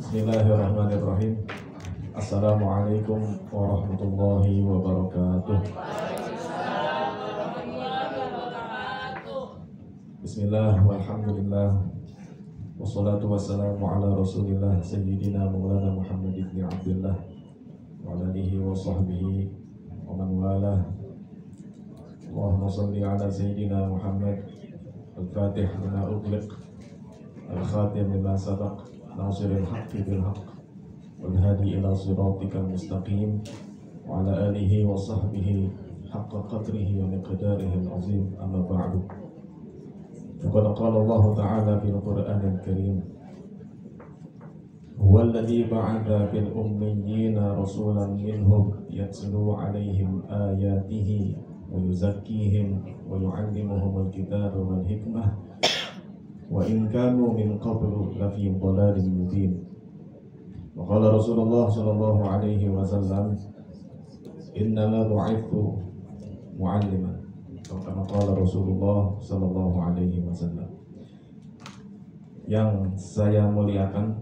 Bismillahirrahmanirrahim. Assalamualaikum warahmatullahi wabarakatuh. Bismillah walhamdulillah wassalatu wassalamu ala rasulillah sayyidina maulana Muhammad ibn Abdullah wa ala alihi wa sahbihi wa man walah. Allahumma salli ala sayyidina Muhammad al-fatih lima ughliq al-khatim lima sabaq nasiril haqqi bil haqq wal hadi ila siratikal mustaqim wa ala alihi wa sahbihi haqqa qadrihi wa miqdarihi al-azim. Amma ba'du. Faqad qala Allah ta'ala fil Qur'anil Karim, huwa alladhi ba'atha fil ummiyina rasulan minhum yatlu 'alaihim ayatihi wa yuzakkihim wa yu'allimuhumul kitaba wal hikmah wa in kanu min qablu lafi dhalalin mubin. Wa qala Rasulullah sallallahu alaihi wasallam, innama bu'ithu mu'alliman. Kama qala Rasulullah sallallahu alaihi wasallam. Yang saya muliakan,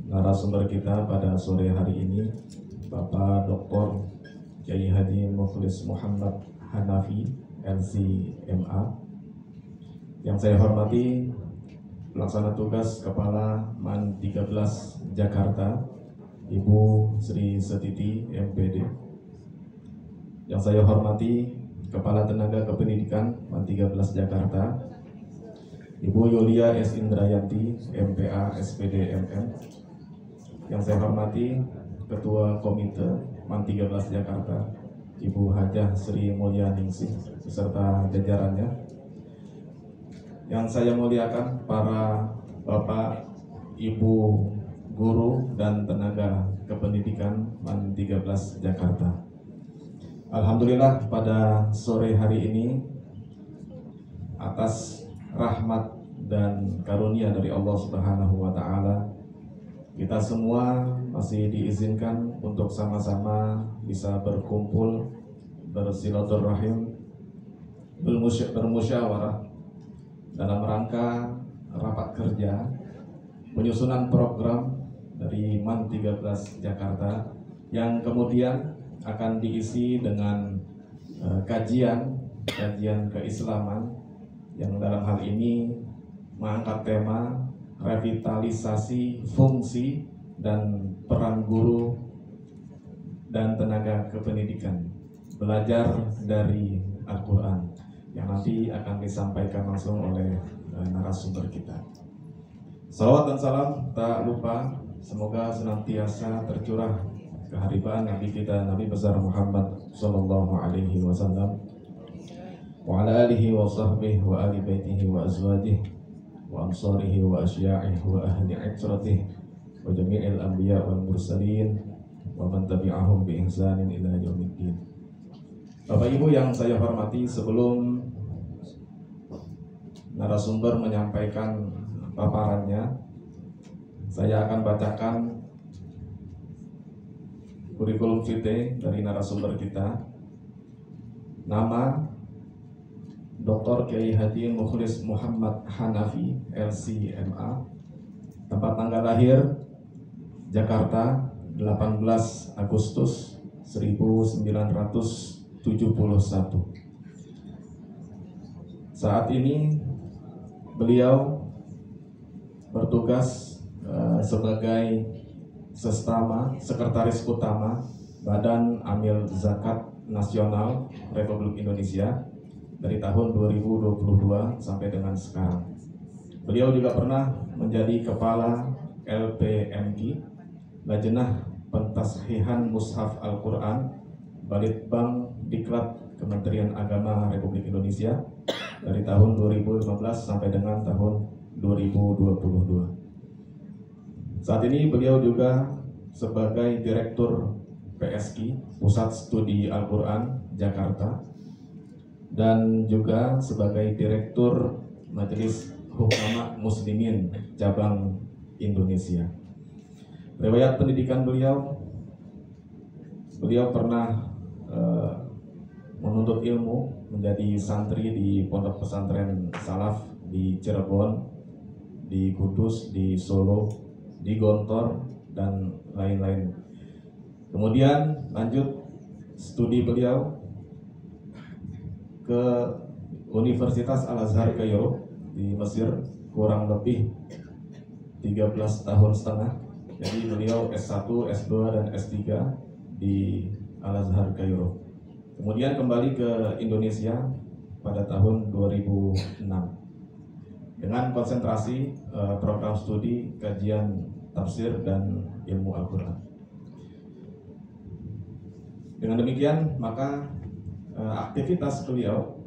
narasumber kita pada sore hari ini Bapak Dr. Kiai Haji Mukhlis Muhammad Hanafi LC.MA. Yang saya hormati Pelaksana Tugas Kepala MAN 13 Jakarta, Ibu Sri Setiti MPD. Yang saya hormati Kepala Tenaga Kependidikan MAN 13 Jakarta, Ibu Yulia S. Indrayanti MPA SPD MM. Yang saya hormati Ketua Komite MAN 13 Jakarta, Ibu Hajah Sri Mulyaningsih beserta jajarannya. Yang saya muliakan para Bapak, Ibu, guru dan tenaga kependidikan MAN 13 Jakarta. Alhamdulillah pada sore hari ini atas rahmat dan karunia dari Allah Subhanahu wa taala, kita semua masih diizinkan untuk sama-sama bisa berkumpul, bersilaturahim, bermusyawarah dalam rangka rapat kerja penyusunan program dari MAN 13 Jakarta yang kemudian akan diisi dengan kajian keislaman yang dalam hal ini mengangkat tema revitalisasi fungsi dan peran guru dan tenaga kependidikan, belajar dari Al-Quran, yang nanti akan disampaikan langsung oleh narasumber kita. Salawat dan salam tak lupa semoga senantiasa tercurah keharibaan Nabi kita, Nabi besar Muhammad sallallahu alaihi wasallam, wa ala alihi wa sahbihi wa ali baitihi wa azwajihi wa ansarihi wa asya'ihi wa ahli itratihi wa jami'il anbiya wal mursalin wa man tabi'ahum bi ihsanin ila yaumiddin. Bapak Ibu yang saya hormati, sebelum narasumber menyampaikan paparannya, saya akan bacakan kurikulum vitae dari narasumber kita. Nama Dr. Kiai Haji Mukhlis Muhammad Hanafi LC.MA. Tempat tanggal lahir Jakarta 18 Agustus 1971. Saat ini beliau bertugas sebagai Sekretaris Utama Badan Amil Zakat Nasional Republik Indonesia dari tahun 2022 sampai dengan sekarang. Beliau juga pernah menjadi Kepala LPMI, Lajnah Pentashihan Mushaf Al-Quran, Balitbang Diklat Kementerian Agama Republik Indonesia dari tahun 2015 sampai dengan tahun 2022. Saat ini beliau juga sebagai Direktur PSQ, Pusat Studi Al-Quran Jakarta, dan juga sebagai Direktur Majelis Hukama Muslimin Cabang Indonesia. Riwayat pendidikan beliau pernah menuntut ilmu, menjadi santri di pondok pesantren Salaf di Cirebon, di Kudus, di Solo, di Gontor, dan lain-lain. Kemudian lanjut studi beliau ke Universitas Al-Azhar Kairo di Mesir, kurang lebih 13 tahun setengah. Jadi beliau S1, S2, dan S3 di Al-Azhar Kairo. Kemudian kembali ke Indonesia pada tahun 2006 dengan konsentrasi program studi kajian tafsir dan ilmu Al-Quran. Dengan demikian maka aktivitas beliau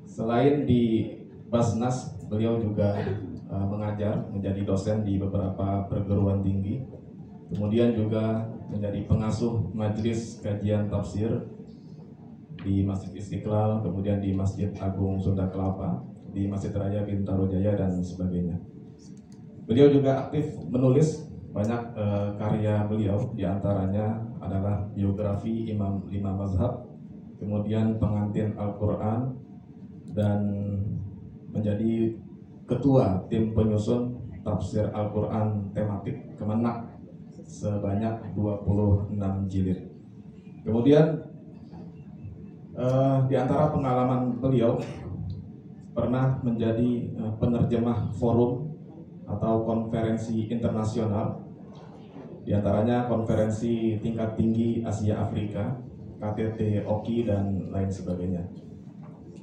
selain di Basnas, beliau juga mengajar, menjadi dosen di beberapa perguruan tinggi, kemudian juga menjadi pengasuh majelis kajian tafsir di Masjid Istiqlal, kemudian di Masjid Agung Sunda Kelapa, di Masjid Raya Bintaro Jaya, dan sebagainya. Beliau juga aktif menulis banyak karya beliau, diantaranya adalah biografi Imam 5 Mazhab, kemudian pengantin Al-Quran, dan menjadi ketua tim penyusun tafsir Al-Quran tematik Kemenak sebanyak 26 jilid. Kemudian di antara pengalaman beliau pernah menjadi penerjemah forum atau konferensi internasional, di antaranya konferensi tingkat tinggi Asia Afrika, KTT OKI, dan lain sebagainya.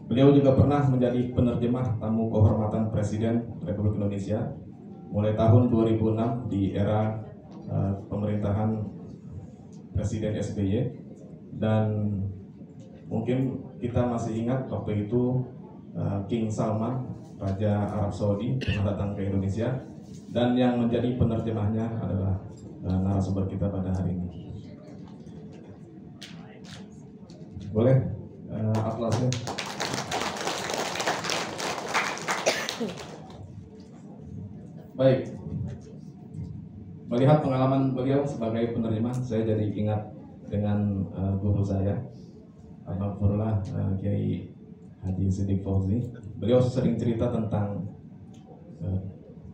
Beliau juga pernah menjadi penerjemah tamu kehormatan Presiden Republik Indonesia mulai tahun 2006 di era pemerintahan Presiden SBY, dan mungkin kita masih ingat waktu itu King Salman, Raja Arab Saudi, pernah datang ke Indonesia, dan yang menjadi penerjemahnya adalah narasumber kita pada hari ini. Boleh aplausnya. Baik, melihat pengalaman beliau sebagai penerjemah, saya jadi ingat dengan guru saya, almarhumlah Kiai Haji Siddiq Fauzi. Beliau sering cerita tentang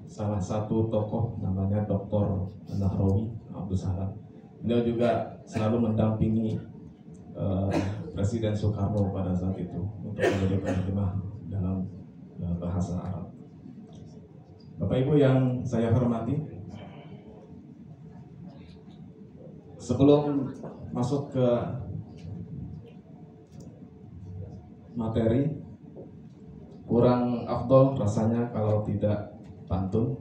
salah satu tokoh namanya Dr. Nahrawi Abdul Salam. Beliau juga selalu mendampingi Presiden Soekarno pada saat itu untuk menjadi penerjemah dalam bahasa Arab. Bapak Ibu yang saya hormati, sebelum masuk ke materi, kurang afdol rasanya kalau tidak pantun.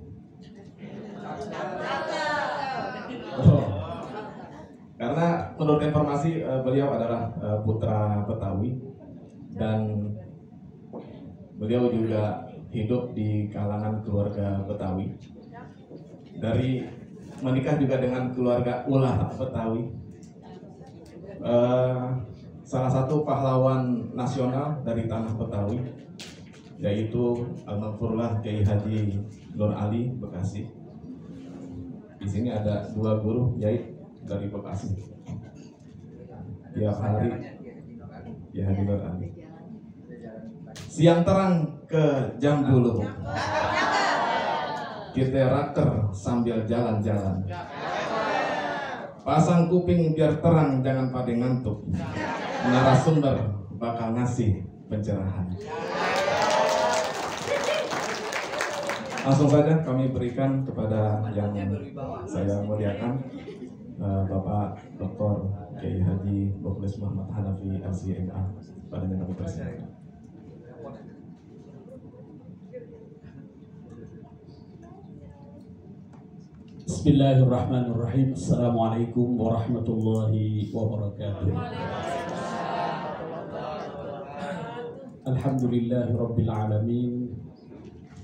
Karena menurut informasi beliau adalah putra Betawi, dan beliau juga hidup di kalangan keluarga Betawi. Dari menikah juga dengan keluarga ulah Betawi. Salah satu pahlawan nasional dari tanah Betawi, yaitu almarhumlah Kiai Haji Nur Ali Bekasi. Di sini ada dua guru yait dari Bekasi. Tiap hari Kiai Haji Nur Ali. Siang terang ke jam 10, kita raker sambil jalan-jalan. Pasang kuping biar terang, jangan pada ngantuk. Narasumber bakal ngasih pencerahan. Langsung saja kami berikan kepada yang saya muliakan, Bapak Dr. Kiai Haji Mukhlis Muhammad Hanafi LCMA, padanya kami persilakan. Bismillahirrahmanirrahim. Assalamualaikum warahmatullahi wabarakatuh. Alhamdulillahi rabbil alamin.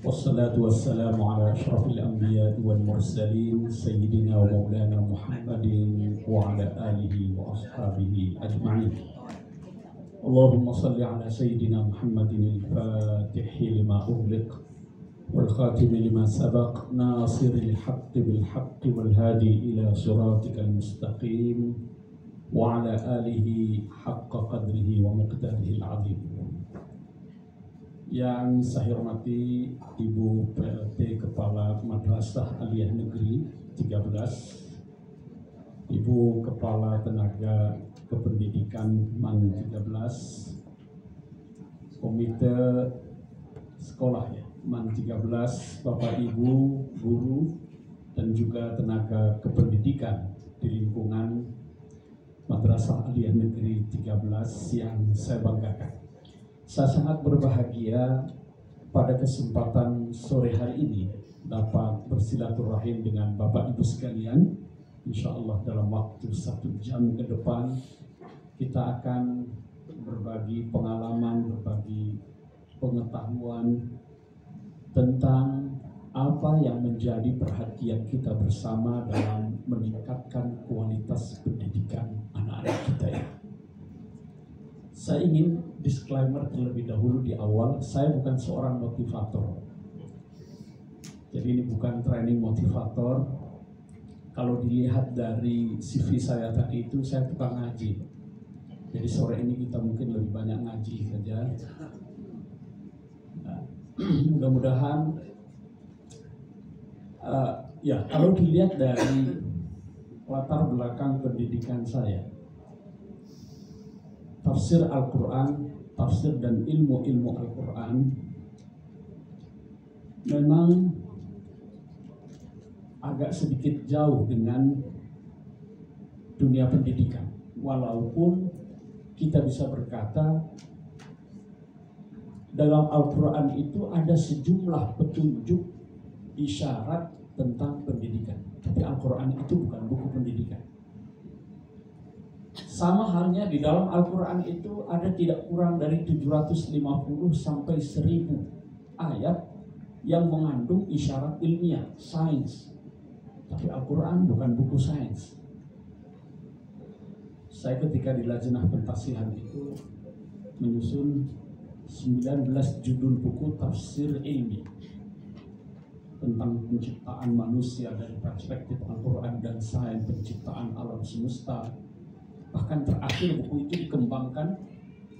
Wassalatu wassalamu ala asyrafil anbiya wal mursalin sayyidina wa maulana Muhammadin wa ala alihi wa ashabihi ajma'in. Allahumma salli ala sayyidina Muhammadin al-fatihi lima ughliq والخاتم لما سبق ناصر الحق بالحق والهادي إلى صراطك المستقيم وعلى آله حق قدره ومقداره العظيم. Yang saya hormati Ibu PLT Kepala Madrasah Aliyah Negeri 13, Ibu Kepala Tenaga Kependidikan MAN 13, Komite Sekolah ya, MAN 13, Bapak Ibu, guru, dan juga tenaga kependidikan di lingkungan Madrasah Aliyah Negeri 13 yang saya banggakan. Saya sangat berbahagia pada kesempatan sore hari ini dapat bersilaturahim dengan Bapak Ibu sekalian. Insya Allah dalam waktu 1 jam ke depan kita akan berbagi pengalaman, berbagi pengetahuan tentang apa yang menjadi perhatian kita bersama dalam meningkatkan kualitas pendidikan anak-anak kita ya. Saya ingin disclaimer terlebih dahulu di awal, saya bukan seorang motivator. Jadi ini bukan training motivator. Kalau dilihat dari CV saya tadi itu, saya tukang ngaji. Jadi sore ini kita mungkin lebih banyak ngaji saja. Nah, mudah-mudahan ya kalau dilihat dari latar belakang pendidikan saya, tafsir Al-Quran, tafsir dan ilmu-ilmu Al-Quran memang agak sedikit jauh dengan dunia pendidikan. Walaupun kita bisa berkata dalam Al-Quran itu ada sejumlah petunjuk isyarat tentang pendidikan. Tapi Al-Quran itu bukan buku pendidikan. Sama halnya di dalam Al-Quran itu ada tidak kurang dari 750 sampai 1000 ayat yang mengandung isyarat ilmiah, sains. Tapi Al-Quran bukan buku sains. Saya ketika di Lajnah Pentasihan itu menyusun 19 judul buku tafsir ilmi tentang penciptaan manusia dari perspektif Al-Quran dan sains, penciptaan alam semesta. Bahkan terakhir buku itu dikembangkan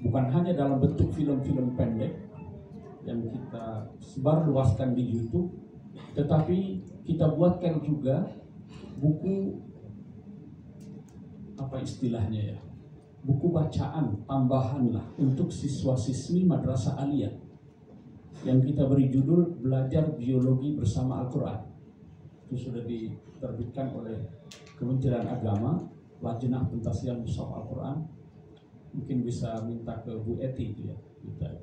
bukan hanya dalam bentuk film-film pendek yang kita sebarluaskan di YouTube, tetapi kita buatkan juga buku, apa istilahnya ya, buku bacaan tambahan lah untuk siswa-siswi Madrasah Aliyah yang kita beri judul Belajar Biologi Bersama Al-Quran. Itu sudah diterbitkan oleh Kementerian Agama, Lajnah Pentasihan Mushaf Al-Quran. Mungkin bisa minta ke Bu Eti itu ya, kita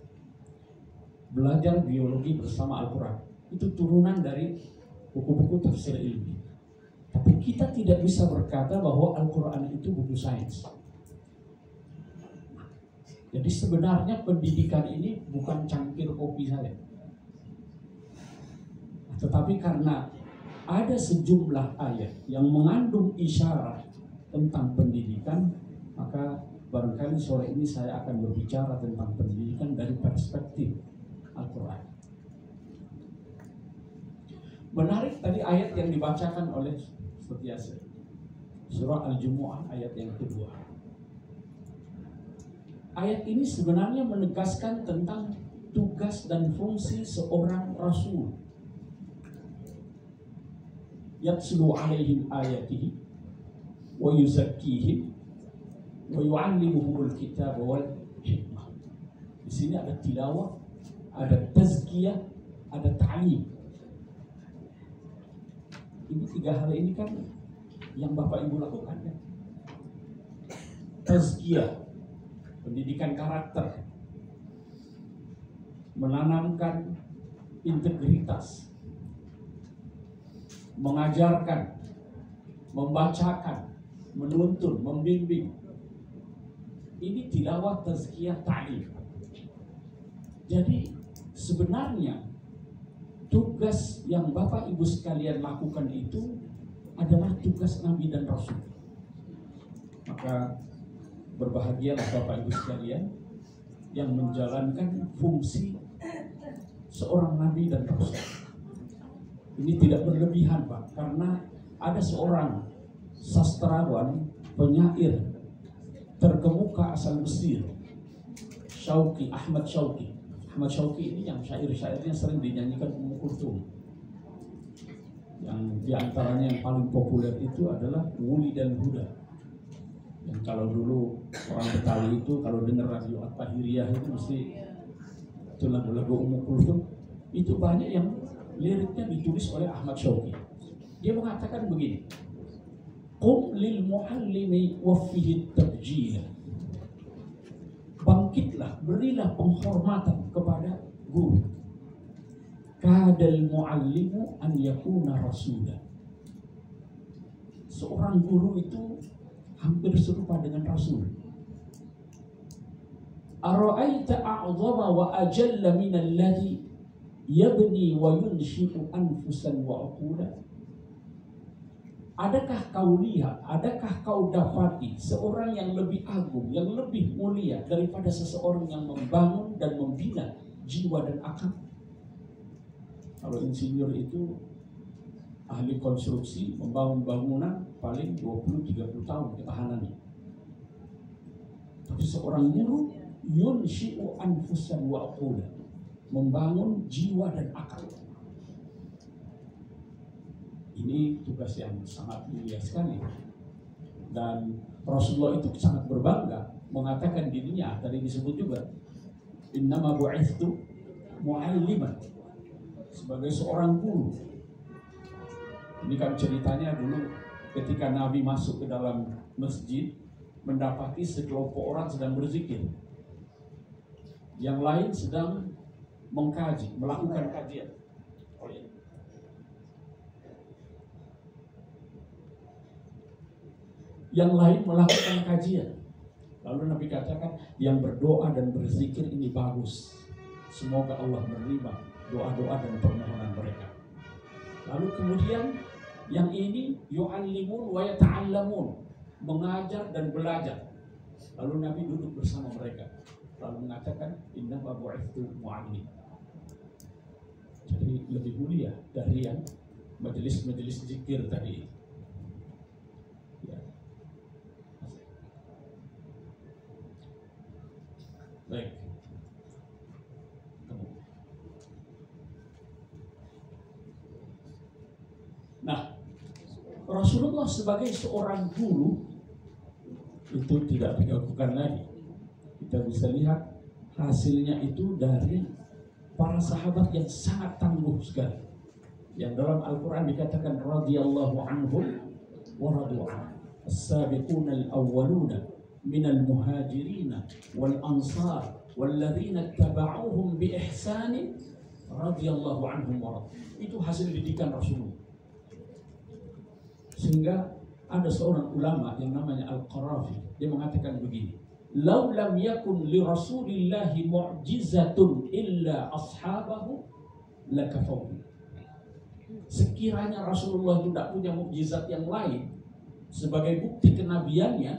Belajar Biologi Bersama Al-Quran. Itu turunan dari buku-buku tafsir ilmi. Tapi kita tidak bisa berkata bahwa Al-Quran itu buku sains. Jadi sebenarnya pendidikan ini bukan cangkir kopi saya. Tetapi karena ada sejumlah ayat yang mengandung isyarat tentang pendidikan, maka barangkali sore ini saya akan berbicara tentang pendidikan dari perspektif Al-Quran. Menarik tadi ayat yang dibacakan oleh Setiase, surah Al-Jumu'ah ayat yang kedua. Ayat ini sebenarnya menegaskan tentang tugas dan fungsi seorang Rasul. Yatslu alaihim ayatihi wa yuzakkihim wa yu'allimuhumul kitab wal hikmah. Di sini ada tilawah, ada tazkiyah, ada ta'lim. Ini 3 hal ini kan yang Bapak Ibu lakukan ya. Tazkiyah, pendidikan karakter, menanamkan integritas, mengajarkan, membacakan, menuntun, membimbing. Ini tilawah, tazkiyah, ta'lim. Jadi sebenarnya tugas yang Bapak Ibu sekalian lakukan itu adalah tugas Nabi dan Rasul. Maka berbahagialah Bapak Ibu sekalian yang menjalankan fungsi seorang Nabi dan Rasul. Ini tidak berlebihan Pak, karena ada seorang sastrawan, penyair terkemuka asal Mesir, Syauqi, Ahmad Syauqi. Ahmad Syauqi ini yang syair-syairnya sering dinyanyikan Ummu Kulthum. Di antaranya yang paling populer itu adalah Wuli dan Huda. Yang kalau dulu orang Betawi itu kalau dengar radio At-Tahiriyah itu mesti itu lagu-lagu Ummu Kulthum, itu banyak yang liriknya ditulis oleh Ahmad Syauqi. Dia mengatakan begini, qum lil muallimi waffihi tabjila. Bangkitlah, berilah penghormatan kepada guru. Kadal muallimu an yakuna rasulah. Seorang guru itu hampir serupa dengan rasul. Ara'aita a'zama wa ajalla min alladhi yabni wa yunshi'u anfusan wa uqula. Adakah kau lihat, adakah kau dapati seorang yang lebih agung, yang lebih mulia daripada seseorang yang membangun dan membina jiwa dan akal? Kalau insinyur itu ahli konstruksi, membangun bangunan paling 20-30 tahun ketahanannya. Tapi seorang guru yunshi'u anfusan wa uqula, membangun jiwa dan akal. Ini tugas yang sangat mulia sekali. Dan Rasulullah itu sangat berbangga mengatakan dirinya, tadi disebut juga, innama bu'ithtu mu'alliman, sebagai seorang guru. Ini kan ceritanya dulu ketika Nabi masuk ke dalam masjid, mendapati sekelompok orang sedang berzikir, yang lain sedang mengkaji, melakukan kajian. Yang lain melakukan kajian. Lalu Nabi katakan, yang berdoa dan berzikir ini bagus, semoga Allah menerima doa-doa dan permohonan mereka. Lalu kemudian yang ini yu'allimun wa yata'allamun, mengajar dan belajar. Lalu Nabi duduk bersama mereka, lalu mengatakan, innama bu'ithtu mu'allim. Jadi lebih mulia dari yang majelis-majelis zikir tadi. Ya. Baik. Nah, Rasulullah sebagai seorang guru itu tidak diragukan lagi. Kita bisa lihat hasilnya itu dari para sahabat yang sangat tangguh sekali. Yang dalam Al-Quran dikatakan radhiyallahu anhum wa radu anhu. As-sabiquna al-awwaluna minal muhajirina wal ansar walladzina ittaba'uhum bi ihsanin radhiyallahu anhum wa radu. Itu hasil didikan Rasulullah. Sehingga ada seorang ulama yang namanya Al-Qarafi, dia mengatakan begini, "Lau lam yakun li Rasulillahi mu'jizatun illa ashabahu lakafahu." Sekiranya Rasulullah itu tidak punya mukjizat yang lain sebagai bukti kenabiannya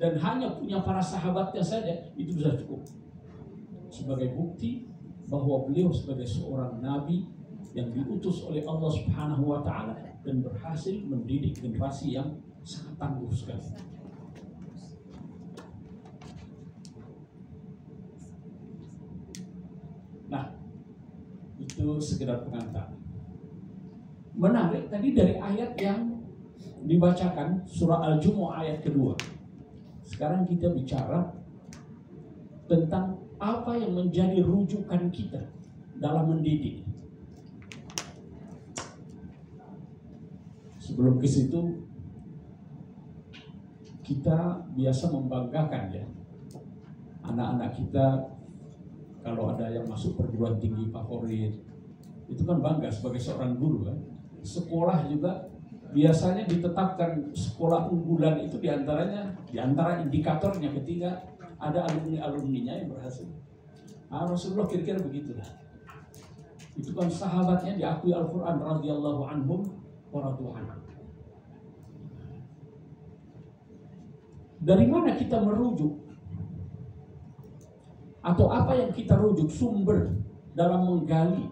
dan hanya punya para sahabatnya saja, itu sudah cukup sebagai bukti bahwa beliau sebagai seorang nabi yang diutus oleh Allah Subhanahu wa taala dan berhasil mendidik generasi yang sangat tangguh sekali. Nah, itu sekedar pengantar. Menarik tadi dari ayat yang dibacakan surah Al-Jumu'ah ayat kedua. Sekarang kita bicara tentang apa yang menjadi rujukan kita dalam mendidik. Sebelum ke situ, kita biasa membanggakan ya anak-anak kita kalau ada yang masuk perguruan tinggi favorit, itu kan bangga sebagai seorang guru kan. Sekolah juga biasanya ditetapkan sekolah unggulan itu di antara indikatornya ketika ada alumni-alumninya yang berhasil. Nah, Rasulullah kira-kira begitulah. Itu kan sahabatnya diakui Al-Quran radhiyallahu anhum wa radu anhu. Dari mana kita merujuk? Atau apa yang kita rujuk sumber dalam menggali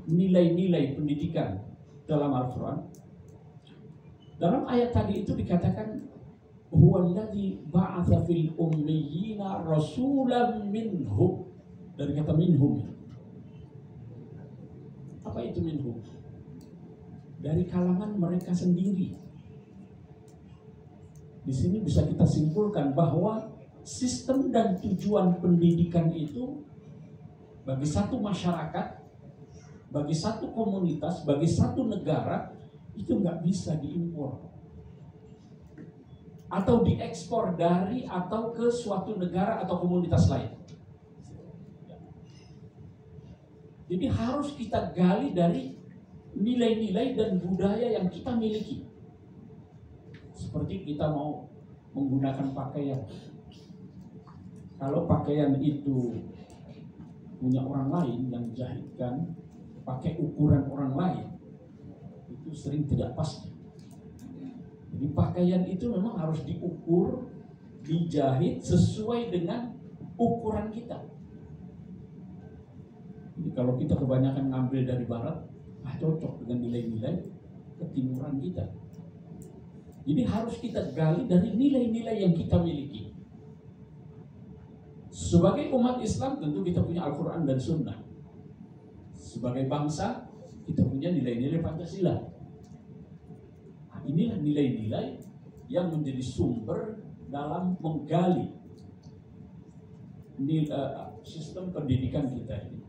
nilai-nilai pendidikan dalam Al-Quran? Dalam ayat tadi itu dikatakan huwallazi ba'atsa fil ummiyina rasulan minhum. Dari kata minhum. Apa itu minhum? dari kalangan mereka sendiri. Di sini bisa kita simpulkan bahwa sistem dan tujuan pendidikan itu bagi satu masyarakat, bagi satu komunitas, bagi satu negara itu nggak bisa diimpor atau diekspor dari atau ke suatu negara atau komunitas lain. Jadi harus kita gali dari nilai-nilai dan budaya yang kita miliki. Seperti kita mau menggunakan pakaian. Kalau pakaian itu punya orang lain yang jahitkan pakai ukuran orang lain, itu sering tidak pas. Jadi pakaian itu memang harus diukur, dijahit sesuai dengan ukuran kita. Jadi kalau kita kebanyakan ngambil dari barat, cocok dengan nilai-nilai ketimuran kita. Jadi harus kita gali dari nilai-nilai yang kita miliki. Sebagai umat Islam tentu kita punya Al-Quran dan Sunnah. Sebagai bangsa kita punya nilai-nilai Pancasila. Nah, inilah nilai-nilai yang menjadi sumber dalam menggali sistem pendidikan kita ini.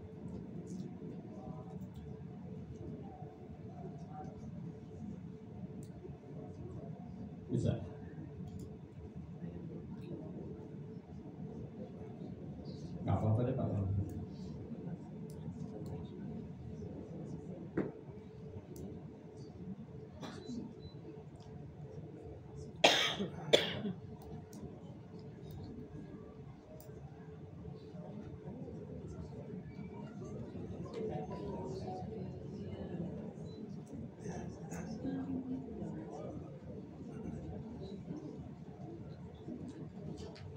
Bisa. Nggak apa-apa deh Pak.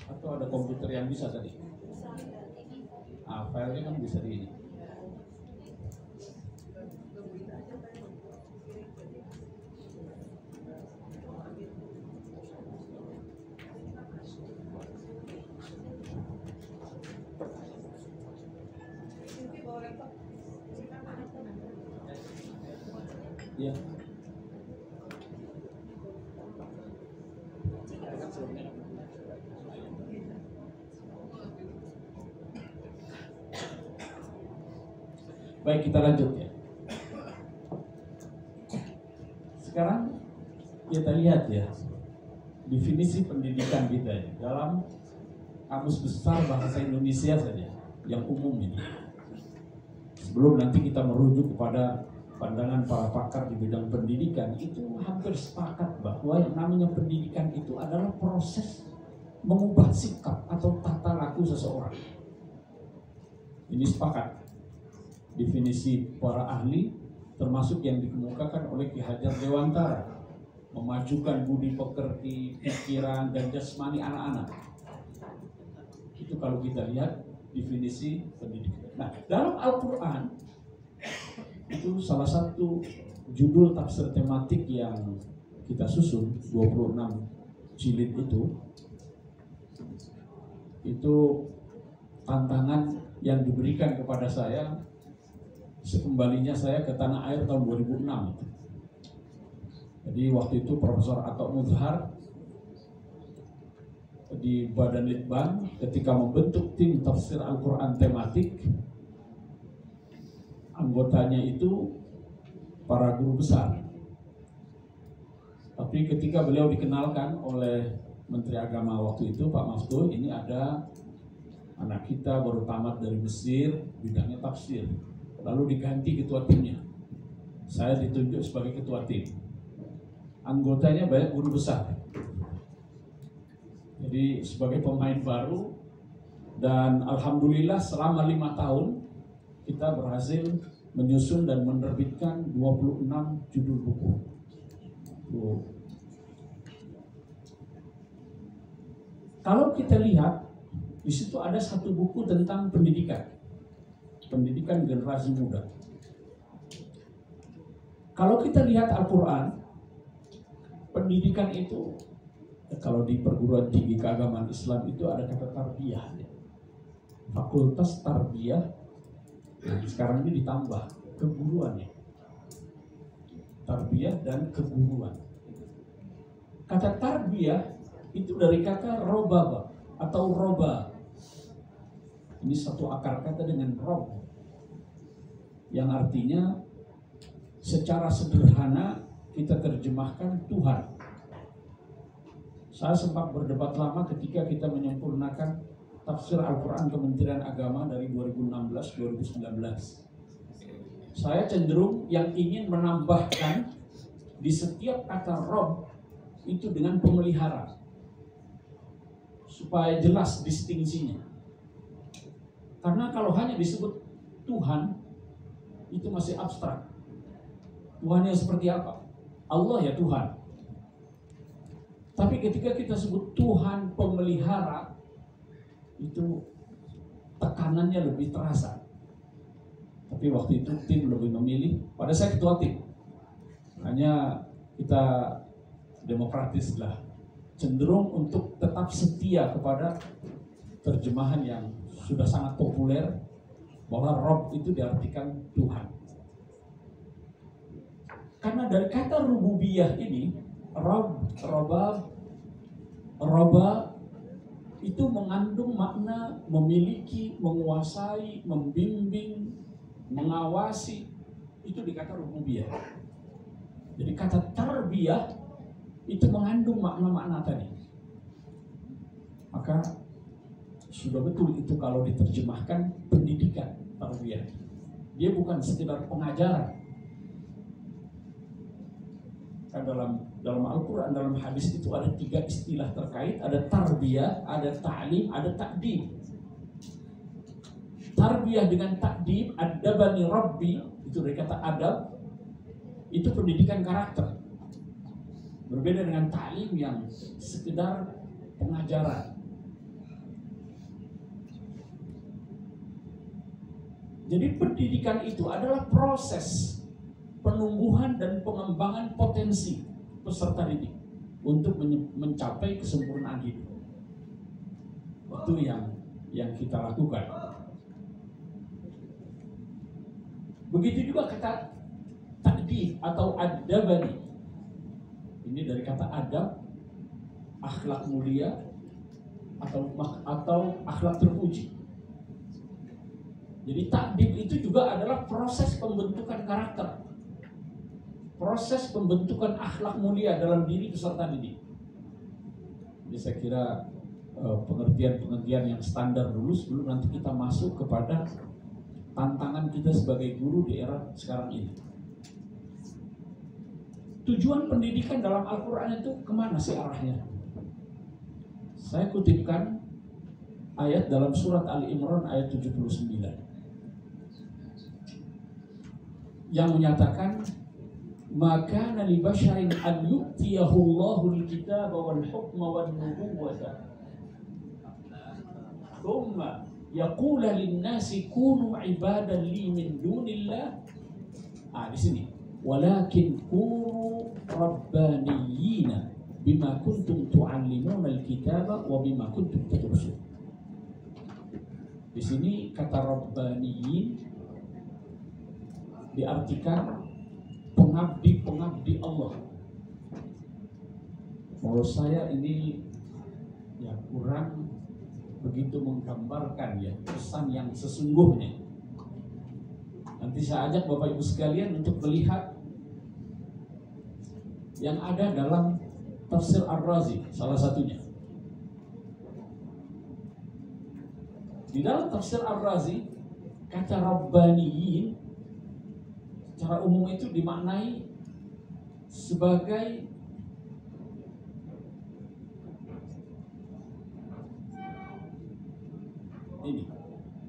Atau ada komputer yang bisa tadi? Filenya kan bisa di ini. Ya. Baik, kita lanjut ya. Sekarang kita lihat ya definisi pendidikan kita ya, dalam Kamus Besar Bahasa Indonesia saja yang umum ini. Sebelum nanti kita merujuk kepada pandangan para pakar di bidang pendidikan, itu hampir sepakat bahwa yang namanya pendidikan itu adalah proses mengubah sikap atau tata laku seseorang. Ini sepakat. Definisi para ahli termasuk yang dikemukakan oleh Ki Hajar Dewantara, memajukan budi pekerti, pikiran dan jasmani anak-anak. Itu kalau kita lihat definisi pendidikan. Nah, dalam Al-Quran itu salah satu judul tafsir tematik yang kita susun 26 jilid itu tantangan yang diberikan kepada saya sekembalinya saya ke tanah air tahun 2006. Jadi waktu itu Profesor Atok Muzhar di Badan Litbang ketika membentuk tim tafsir Al-Quran tematik, anggotanya itu para guru besar. Tapi ketika beliau dikenalkan oleh Menteri Agama waktu itu, Pak Maftu, ini ada anak kita baru tamat dari Mesir, bidangnya tafsir. Lalu diganti ketua timnya. Saya ditunjuk sebagai ketua tim. Anggotanya banyak guru besar. Jadi sebagai pemain baru, dan alhamdulillah selama 5 tahun kita berhasil menyusun dan menerbitkan 26 judul buku. Kalau kita lihat di situ ada satu buku tentang pendidikan generasi muda. Kalau kita lihat Al-Quran, pendidikan itu, kalau di perguruan tinggi keagamaan Islam itu ada kata tarbiyah, fakultas tarbiyah. Sekarang ini ditambah keguruan ya. tarbiyah dan keguruan. Kata tarbiyah itu dari kata robaba atau roba. Ini satu akar kata dengan rob, yang artinya secara sederhana kita terjemahkan Tuhan. Saya sempat berdebat lama ketika kita menyempurnakan tafsir Al-Quran Kementerian Agama dari 2016-2019. Saya cenderung yang ingin menambahkan di setiap kata Rob itu dengan pemelihara, supaya jelas distingsinya. Karena kalau hanya disebut Tuhan, itu masih abstrak. Tuhan yang seperti apa? Allah ya Tuhan. Tapi ketika kita sebut Tuhan pemelihara, itu tekanannya lebih terasa. Tapi waktu itu tim lebih memilih, pada saya ketua tim, hanya kita demokratis lah, cenderung untuk tetap setia kepada terjemahan yang sudah sangat populer, bahwa Rob itu diartikan Tuhan. Karena dari kata rububiyah ini, Rob, roba itu mengandung makna memiliki, menguasai, membimbing, mengawasi. Itu dikata rububiyah. Jadi kata tarbiyah itu mengandung makna-makna tadi. Maka sudah betul itu kalau diterjemahkan pendidikan tarbiyah. Dia bukan sekedar pengajaran. Dalam Al-Quran, dalam hadis itu ada 3 istilah terkait. Ada tarbiyah, ada ta'lim, ada ta'dib. Tarbiyah dengan ta'dib, adabani rabbi, itu dari kata adab, itu pendidikan karakter. Berbeda dengan ta'lim yang sekedar pengajaran. Jadi pendidikan itu adalah proses penumbuhan dan pengembangan potensi peserta didik untuk mencapai kesempurnaan hidup. Itu yang kita lakukan. Begitu juga kata ta'dib atau adabani. Ini dari kata adab, akhlak mulia atau akhlak terpuji. Jadi ta'dib itu juga adalah proses pembentukan karakter, proses pembentukan akhlak mulia dalam diri peserta didik. Jadi saya kira pengertian-pengertian yang standar dulu sebelum nanti kita masuk kepada tantangan kita sebagai guru di era sekarang ini. Tujuan pendidikan dalam Al-Quran itu kemana sih arahnya? Saya kutipkan ayat dalam surat Ali Imran ayat 79 yang menyatakan, maka li basharin an yu'tiyahu Allahul kitaba wal hukma wan nubuwwata thumma yaqulu lin-nasi kunu ibadan li min dunillah. Di sini, walakin kunu rabbaniyina bima kuntum tu'allimuna al-kitaba wa bima kuntum tadrusun. Di sini kata rabbaniyin diartikan pengabdi Allah. Menurut saya ini ya kurang begitu menggambarkan ya pesan yang sesungguhnya. Nanti saya ajak Bapak Ibu sekalian untuk melihat yang ada dalam tafsir Ar-Razi salah satunya. Di dalam tafsir Ar-Razi kata rabbaniyin secara umum itu dimaknai sebagai ini,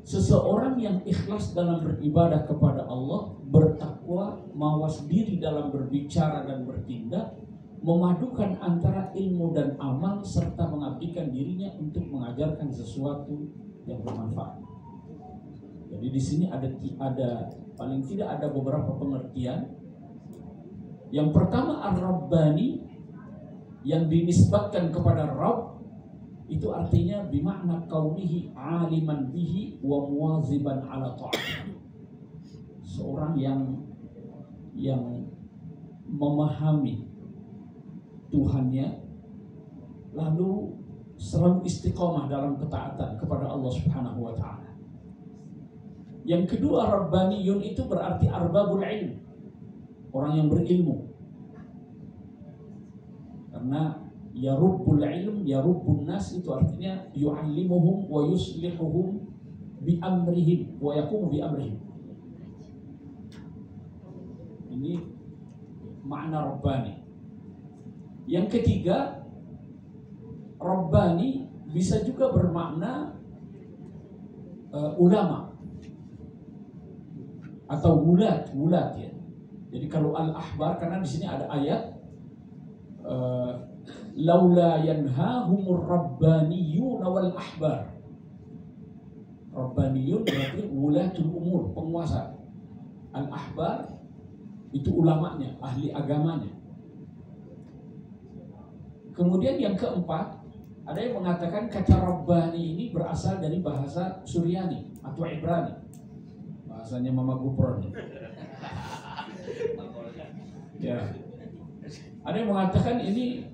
seseorang yang ikhlas dalam beribadah kepada Allah, bertakwa, mawas diri dalam berbicara dan bertindak, memadukan antara ilmu dan amal serta mengabdikan dirinya untuk mengajarkan sesuatu yang bermanfaat. Jadi di sini ada paling tidak ada beberapa pengertian. Yang pertama ar-rabbani yang dinisbatkan kepada Rabb itu artinya bimakna kaunihi aliman bihi wa muwaziban ala ta'at. Seorang yang memahami Tuhannya, lalu selalu istiqomah dalam ketaatan kepada Allah Subhanahu wa taala. Yang kedua, rabbaniyun itu berarti arbabul ilm, orang yang berilmu. Karena yarubbul ilm, yarubbun nas itu artinya yu'allimuhum wa yuslihuhum bi amrihim wa yaqumu bi amrihim. Ini makna rabbani. Yang ketiga, rabbani bisa juga bermakna ulama atau wulat ya. Jadi kalau al-ahbar, karena di sini ada ayat laula yanhahumur rabbaniyun wal ahbar. Rabbaniyun berarti wulatul umur, penguasa. Al-ahbar itu ulamanya, ahli agamanya. Kemudian yang keempat, ada yang mengatakan kata Rabbani ini berasal dari bahasa Suryani atau Ibrani. Bahasanya Mama Gupron. Ya. Ada yang mengatakan ini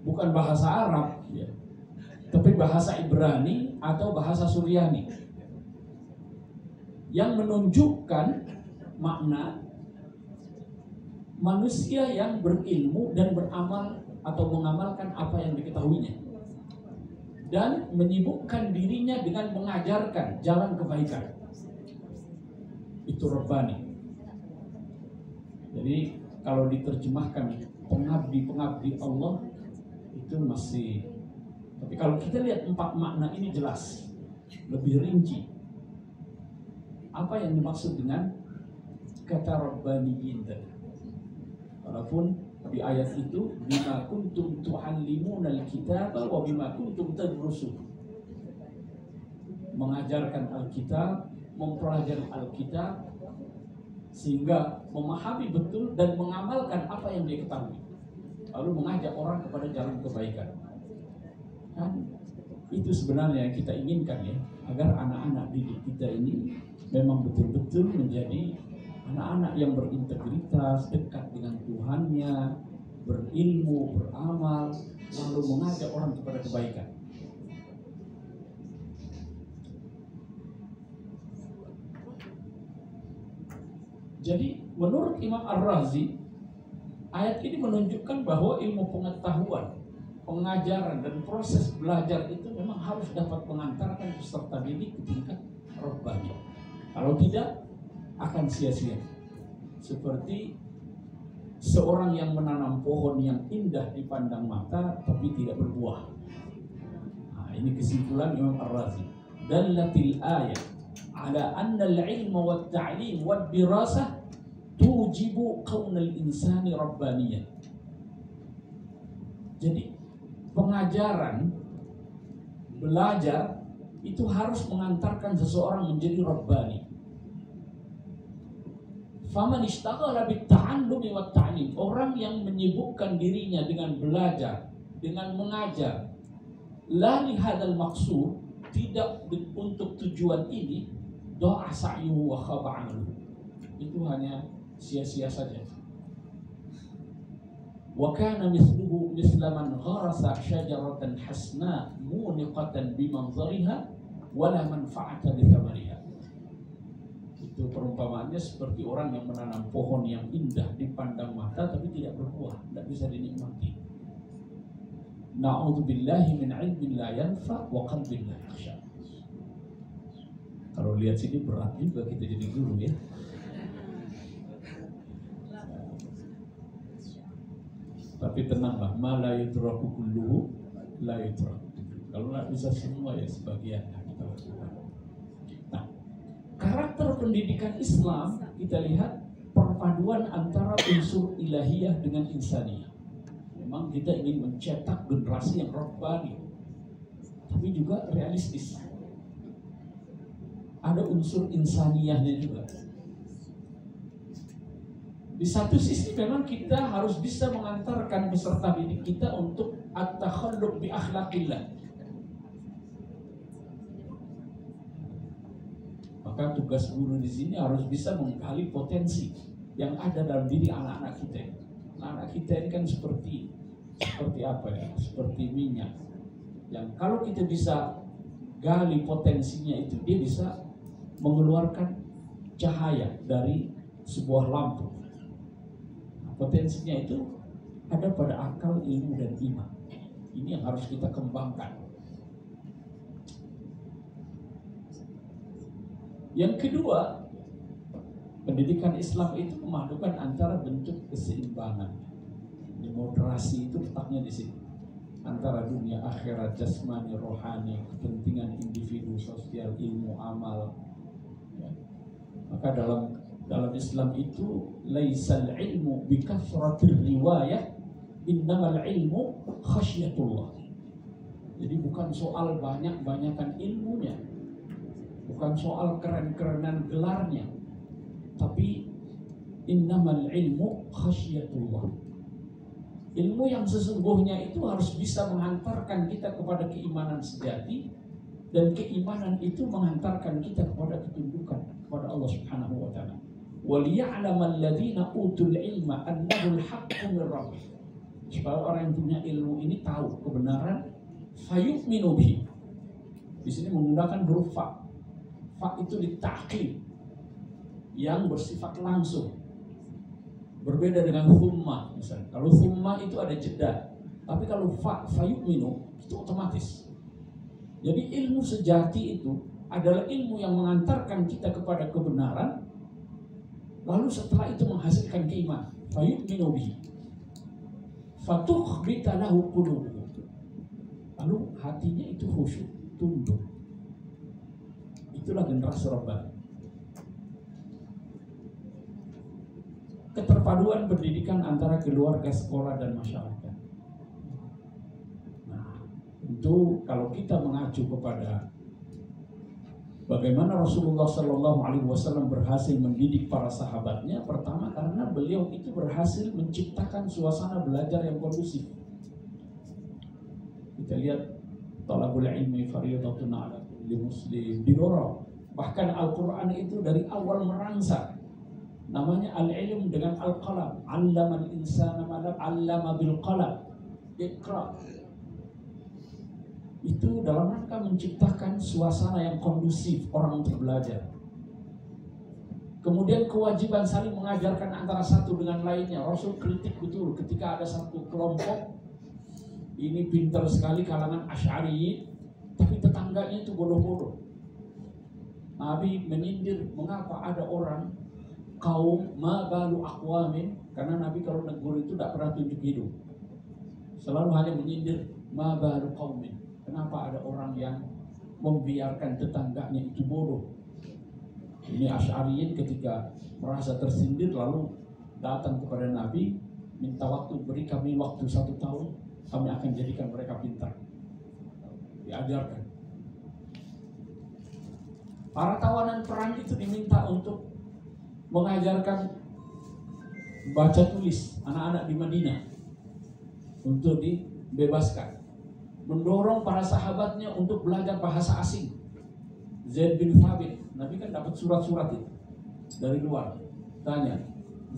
bukan bahasa Arab, ya, tapi bahasa Ibrani atau bahasa Suryani, yang menunjukkan makna manusia yang berilmu dan beramal atau mengamalkan apa yang diketahuinya dan menyibukkan dirinya dengan mengajarkan jalan kebaikan. Itu Rabbani. Jadi kalau diterjemahkan pengabdi Allah itu masih, tapi kalau kita lihat 4 makna ini jelas, lebih rinci apa yang dimaksud dengan kata Rabbaniyin tadi. Walaupun di ayat itu bima kuntum tu'allimuna al-kitaba wa bima kuntum tadrusun, mengajarkan Alkitab, mempelajari Alkitab sehingga memahami betul dan mengamalkan apa yang dia ketahui, lalu mengajak orang kepada jalan kebaikan. Kan itu sebenarnya yang kita inginkan ya, agar anak-anak didik kita ini memang betul-betul menjadi anak-anak yang berintegritas, dekat dengan Tuhannya, berilmu, beramal, lalu mengajak orang kepada kebaikan. Jadi menurut Imam Ar-Razi, ayat ini menunjukkan bahwa ilmu pengetahuan, pengajaran dan proses belajar itu memang harus dapat mengantarkan peserta didik ke tingkat rabbani. Kalau tidak, akan sia-sia. Seperti seorang yang menanam pohon yang indah dipandang mata tapi tidak berbuah. Nah, ini kesimpulan Imam Ar-Razi. Dallatil ayat ala anna al-ilma wa ta'lim wa dirasah tujibu kaunal insani rabbaniyan. Jadi pengajaran, belajar itu harus mengantarkan seseorang menjadi rabbani. Faman ishtaghala bit-ta'allumi wa ta'lim, orang yang menyibukkan dirinya dengan belajar, dengan mengajar, la li hadzal maqsud, tidak untuk tujuan ini, doa sa'yuhu wa khaba 'amaluhu, itu hanya sia-sia saja. Wa kana mithluhu mithla man gharasa syajaratan hasna muniqatan bi manzariha wa la manfa'ata li thamariha. Itu perumpamaannya seperti orang yang menanam pohon yang indah dipandang mata tapi tidak berbuah, tidak bisa dinikmati. Na'udzubillahi min 'ilmin la yanfa' wa qalbin la yakhsha. Kalau lihat sini berat juga kita jadi guru ya. Tapi tenanglah, ma la yudraku kulluhu la yudraku. Kalau nggak bisa semua ya sebagian kita lakukan. Nah, karakter pendidikan Islam kita lihat perpaduan antara unsur ilahiyah dengan insaniyah. Memang kita ingin mencetak generasi yang rabbani, tapi juga realistis. Ada unsur insaniyahnya juga. Di satu sisi memang kita harus bisa mengantarkan peserta didik kita untuk at-takhalluq bi akhlaqillah. Maka tugas guru di sini harus bisa menggali potensi yang ada dalam diri anak-anak kita. Anak kita ini kan seperti apa ya? Seperti minyak. Yang kalau kita bisa gali potensinya itu, dia bisa mengeluarkan cahaya dari sebuah lampu. Nah, potensinya itu ada pada akal, ilmu, dan iman. Ini yang harus kita kembangkan. Yang kedua, pendidikan Islam itu memadukan antara bentuk keseimbangan. Di moderasi itu letaknya di sini. Antara dunia akhirat, jasmani, rohani, kepentingan individu, sosial, ilmu, amal. Ya. Maka dalam Islam itu laisal ilmu bi kathratir riwayah, innamal ilmu khasyatullah. Jadi bukan soal banyak-banyakan ilmunya, bukan soal keren-kerenan gelarnya, tapi innamal ilmu khasyatullah. Ilmu yang sesungguhnya itu harus bisa mengantarkan kita kepada keimanan sejati, dan keimanan itu mengantarkan kita kepada ketundukan kepada Allah Subhanahu wa taala. Waliya'lamal ladzina utul ilma annahul haqqu mir rabbih. Supaya orang yang punya ilmu ini tahu kebenaran, fayu'minu bihi. Di sini menggunakan huruf fa. Fa itu ditaklim, yang bersifat langsung. Berbeda dengan thumma misalnya. Kalau thumma itu ada jeda, tapi kalau fayu'minu itu otomatis. Jadi ilmu sejati itu adalah ilmu yang mengantarkan kita kepada kebenaran, lalu setelah itu menghasilkan keimanan. Fayu'minu bihi, fatukhbita lahu qulubuhum. Lalu hatinya itu khusyuk, tunduk. Itulah generasi Rabbani. Keterpaduan pendidikan antara keluarga, sekolah, dan masyarakat. Nah, tentu kalau kita mengacu kepada bagaimana Rasulullah SAW berhasil mendidik para sahabatnya, pertama karena beliau itu berhasil menciptakan suasana belajar yang kondusif. Kita lihat talabul ilmi fardhatun 'ala kulli muslim, didorong. Bahkan Al-Quran itu dari awal merangsang. Namanya al-ilm dengan al-qalam. 'Allamal insana ma lam 'allama bil qalam. Iqra. Itu dalam rangka menciptakan suasana yang kondusif orang untuk belajar. Kemudian kewajiban saling mengajarkan antara satu dengan lainnya. Rasul kritik betul ketika ada satu kelompok ini pintar sekali kalangan Asy'ari, tapi tetangganya itu bodoh-bodoh. Nabi menyindir mengapa ada orang kaum ma balu aqwamin, karena Nabi kalau negur itu tidak pernah tunjuk hidung. Selalu hanya menyindir ma balu qaumin. Kenapa ada orang yang membiarkan tetangganya itu bodoh? Ini Asy'ariyin ketika merasa tersindir lalu datang kepada Nabi, minta waktu, beri kami waktu 1 tahun, kami akan jadikan mereka pintar. Diajarkan. Para tawanan perang itu diminta untuk mengajarkan baca tulis anak-anak di Madinah untuk dibebaskan. Mendorong para sahabatnya untuk belajar bahasa asing. Zaid bin Thabit, Nabi kan dapat surat-surat itu dari luar. Tanya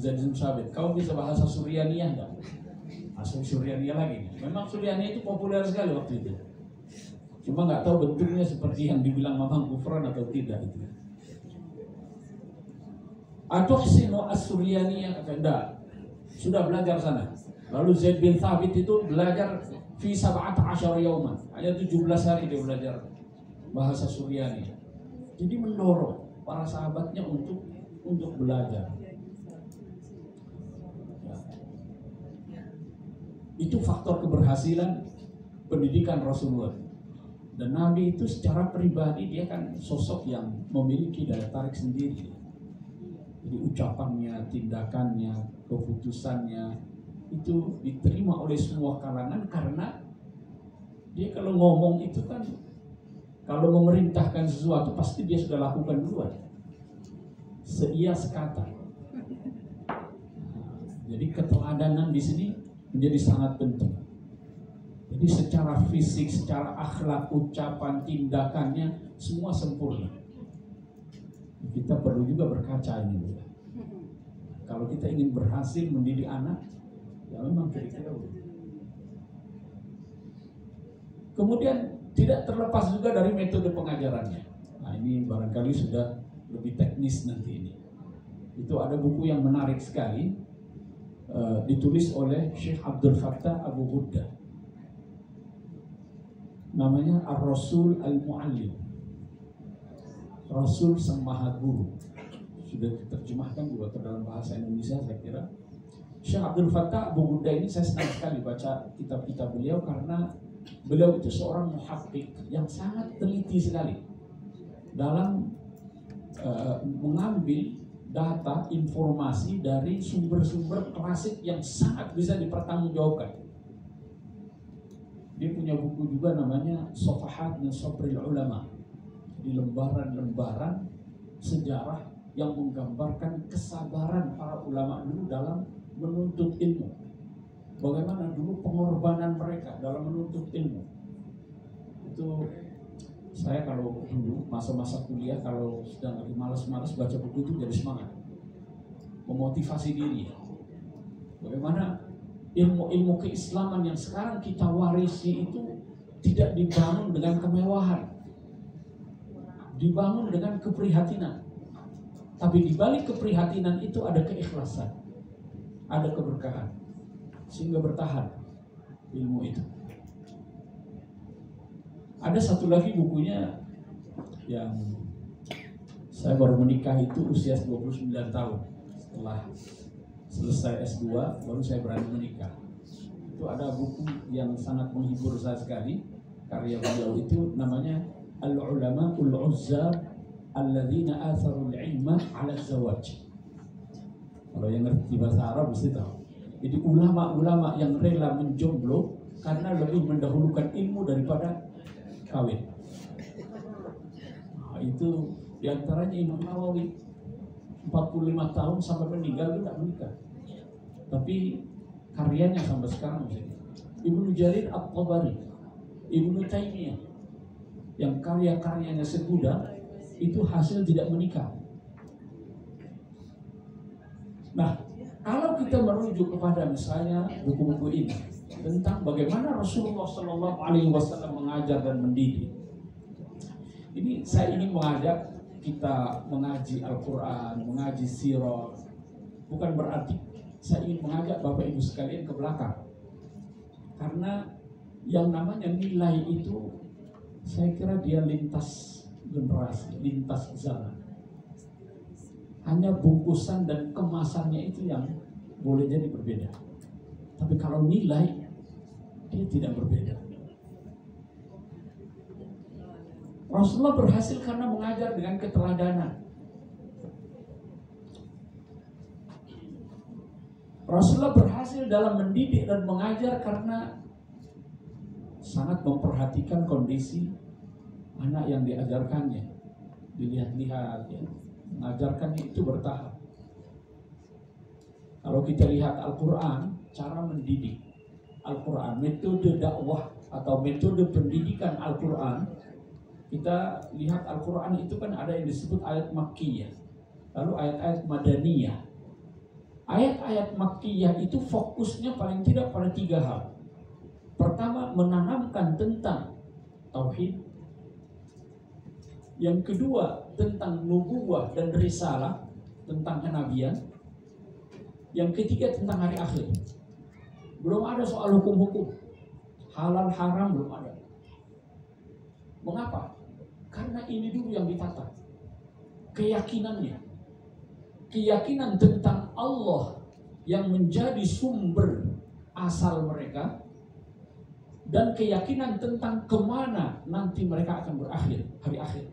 Zaid bin Thabit, kau bisa bahasa Suryaniyah enggak? Asal Suryaniyah lagi. Memang Suryaniyah itu populer sekali waktu itu. Cuma nggak tahu bentuknya seperti yang dibilang Mamang Kufran atau tidak itu. Atuhsinu as-Suryaniyah, enggak. Sudah belajar sana. Lalu Zaid bin Thabit itu belajar fi 17 yauman. Hanya 17 hari dia belajar bahasa Suryani. Jadi mendorong para sahabatnya untuk belajar. Ya. Itu faktor keberhasilan pendidikan Rasulullah. Dan Nabi itu secara pribadi dia kan sosok yang memiliki daya tarik sendiri. Jadi ucapannya, tindakannya, keputusannya itu diterima oleh semua kalangan karena dia kalau ngomong itu kan, kalau memerintahkan sesuatu pasti dia sudah lakukan duluan. Seia sekata. Jadi keteladanan di sini menjadi sangat penting. Jadi secara fisik, secara akhlak, ucapan, tindakannya semua sempurna. Kita perlu juga berkaca ini. Kalau kita ingin berhasil mendidik anak, ya memang kira-kira begitu. Kemudian tidak terlepas juga dari metode pengajarannya. Nah, ini barangkali sudah lebih teknis nanti ini. Itu ada buku yang menarik sekali, ditulis oleh Syekh Abdul Fattah Abu Ghuddah. Namanya Ar-Rasul Al-Mu'allim, Rasul Sang Maha Guru. Sudah diterjemahkan juga ke dalam bahasa Indonesia, saya kira. Syekh Abdul Fattah Abu Ghuddah ini saya senang sekali baca kitab-kitab beliau, karena beliau itu seorang muhaqqiq yang sangat teliti sekali dalam mengambil data, informasi dari sumber-sumber klasik yang sangat bisa dipertanggungjawabkan. Dia punya buku juga namanya Safahat min Sabril Ulama, di lembaran-lembaran sejarah yang menggambarkan kesabaran para ulama dulu dalam menuntut ilmu. Bagaimana dulu pengorbanan mereka dalam menuntut ilmu. Itu saya kalau dulu masa-masa kuliah, kalau sedang lagi malas-malas baca buku itu jadi semangat, memotivasi diri. Bagaimana ilmu-ilmu keislaman yang sekarang kita warisi itu tidak dibangun dengan kemewahan, dibangun dengan keprihatinan. Tapi di balik keprihatinan itu ada keikhlasan, ada keberkahan, sehingga bertahan ilmu itu. Ada satu lagi bukunya yang saya baru menikah itu usia 29 tahun. Setelah selesai S2 baru saya berani menikah. Itu ada buku yang sangat menghibur saya sekali, karya beliau itu namanya Al-Ulama'ul Uzzab Alladzina Atharul Ilma 'ala Zawaj. Kalau yang ngerti bahasa Arab mesti tahu. Jadi ulama-ulama yang rela menjomblo karena lebih mendahulukan ilmu daripada kawin. Nah, itu diantaranya Imam Nawawi, 45 tahun sampai meninggal tidak menikah, tapi karyanya sampai sekarang masih. Ibnu Jarir At-Tabari, Ibnu Taimiyah, yang karya-karyanya segudang itu hasil tidak menikah. Nah, kalau kita merujuk kepada misalnya buku-buku ini tentang bagaimana Rasulullah SAW mengajar dan mendidik, ini saya ingin mengajak kita mengaji Al-Quran, mengaji sirah. Bukan berarti saya ingin mengajak Bapak Ibu sekalian ke belakang, karena yang namanya nilai itu saya kira dia lintas generasi, lintas zaman. Hanya bungkusan dan kemasannya itu yang boleh jadi berbeda. Tapi kalau nilai, dia tidak berbeda. Rasulullah berhasil karena mengajar dengan keteladanan. Rasulullah berhasil dalam mendidik dan mengajar karena sangat memperhatikan kondisi anak yang diajarkannya. Dilihat-lihat, ya. Mengajarkannya itu bertahap. Kalau kita lihat Al-Quran, cara mendidik Al-Quran, metode dakwah atau metode pendidikan Al-Quran, kita lihat Al-Quran itu kan ada yang disebut ayat Makkiyah, lalu ayat-ayat Madaniyah. Ayat-ayat Makkiyah itu fokusnya paling tidak pada 3 hal. Pertama, menanamkan tentang tauhid. Yang kedua, tentang nubuwah dan risalah, tentang kenabian. Yang ketiga, tentang hari akhir. Belum ada soal hukum-hukum, halal haram belum ada. Mengapa? Karena ini dulu yang ditata, keyakinannya, keyakinan tentang Allah yang menjadi sumber asal mereka, dan keyakinan tentang kemana nanti mereka akan berakhir, hari akhir.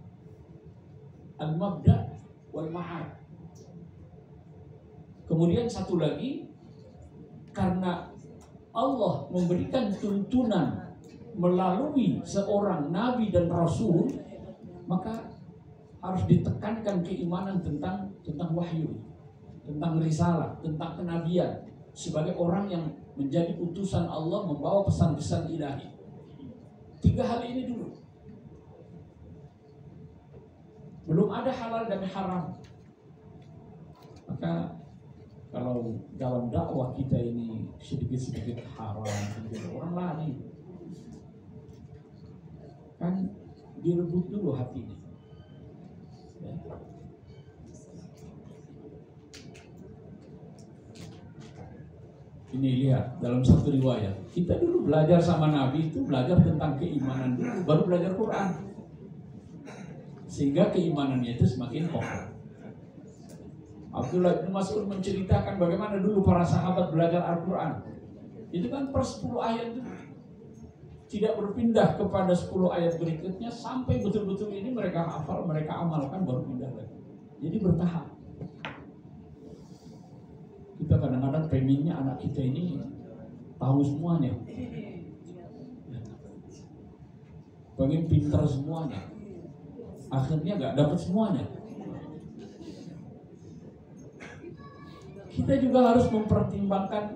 Al-Mabda' wal-Ma'ad. Kemudian satu lagi, karena Allah memberikan tuntunan melalui seorang nabi dan rasul, maka harus ditekankan keimanan tentang wahyu, tentang risalah, tentang kenabian, sebagai orang yang menjadi utusan Allah membawa pesan-pesan ilahi. 3 hal ini dulu. Belum ada halal dan haram. Maka kalau dalam dakwah kita ini sedikit-sedikit haram, sedikit orang lari, kan direbut dulu hatinya. Ya. Ini lihat dalam satu riwayat, kita dulu belajar sama Nabi itu belajar tentang keimanan dulu, baru belajar Quran, sehingga keimanannya itu semakin kokoh. Abdullah bin Mas'ud menceritakan bagaimana dulu para sahabat belajar Al-Quran. Itu kan per 10 ayat itu tidak berpindah kepada 10 ayat berikutnya sampai betul-betul ini mereka hafal, mereka amalkan, baru pindah lagi. Jadi bertahap. Kita kadang-kadang pengennya anak kita ini tahu semuanya, pengen pintar semuanya, akhirnya nggak dapat semuanya. Kita juga harus mempertimbangkan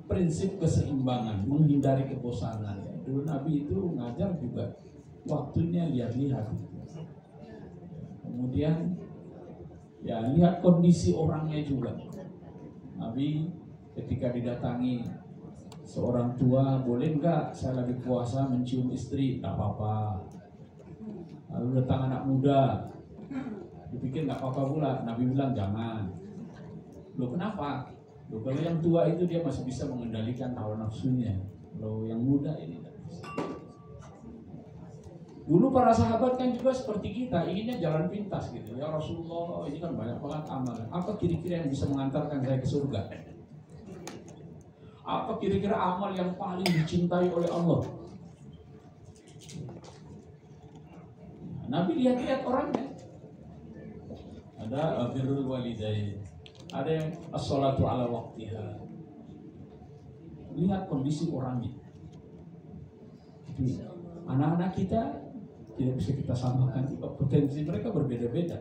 prinsip keseimbangan, menghindari kebosanan. Dulu Nabi itu ngajar juga waktunya lihat-lihat, kemudian ya lihat kondisi orangnya juga. Nabi ketika didatangi seorang tua, boleh enggak saya lagi puasa mencium istri? Enggak apa-apa. Lalu datang anak muda, dipikir enggak apa-apa pula. Nabi bilang jangan. Loh kenapa? Loh kalau yang tua itu dia masih bisa mengendalikan hawa nafsunya. Kalau yang muda ini enggak bisa. Dulu para sahabat kan juga seperti kita, inginnya jalan pintas gitu. Ya Rasulullah, ini kan banyak banget amal. Apa kira-kira yang bisa mengantarkan saya ke surga? Apa kira-kira amal yang paling dicintai oleh Allah? Nabi lihat-lihat orangnya. Ada birrul walidain, ada yang as-salatu ala waqtiha. Lihat kondisi orangnya. Jadi, anak-anak kita tidak bisa kita samakan, potensi mereka berbeda-beda.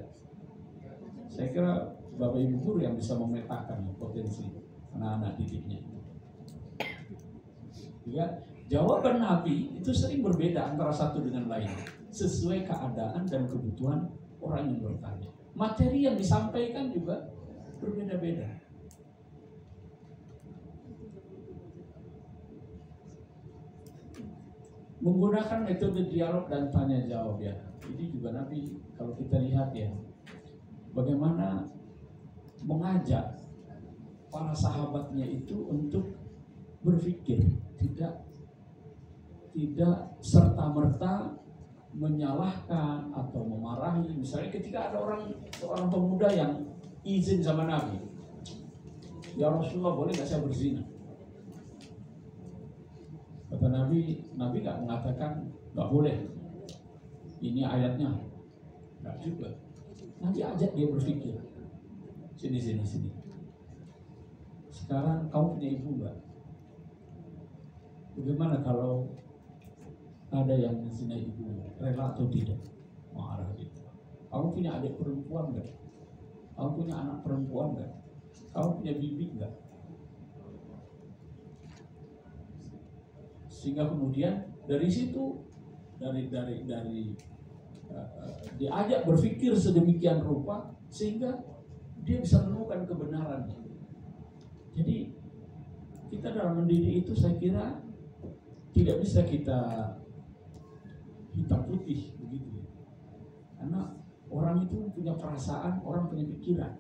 Saya kira Bapak Ibu guru yang bisa memetakan potensi anak-anak didiknya. Ya, jawaban Nabi itu sering berbeda antara satu dengan lain, sesuai keadaan dan kebutuhan orang yang bertanya. Materi yang disampaikan juga berbeda-beda. Menggunakan metode dialog dan tanya jawab ya. Ini juga Nabi kalau kita lihat ya, bagaimana mengajak para sahabatnya itu untuk berpikir, tidak serta-merta menyalahkan atau memarahi. Misalnya ketika ada seorang pemuda yang izin sama Nabi, ya Rasulullah boleh nggak saya berzina? Kata Nabi nggak mengatakan nggak boleh. Ini ayatnya, nggak juga. Nabi ajak dia berpikir. Sini. Sekarang kamu punya ibu nggak? Bagaimana kalau ada yang menzina ibu, rela atau tidak? Marah gitu. Kamu punya adik perempuan nggak? Kamu punya anak perempuan nggak? Kamu punya bibi nggak? Sehingga kemudian dari situ diajak berpikir sedemikian rupa sehingga dia bisa menemukan kebenarannya. Jadi kita dalam mendidik itu saya kira tidak bisa kita hitam putih begitu, karena orang itu punya perasaan, orang punya pikiran.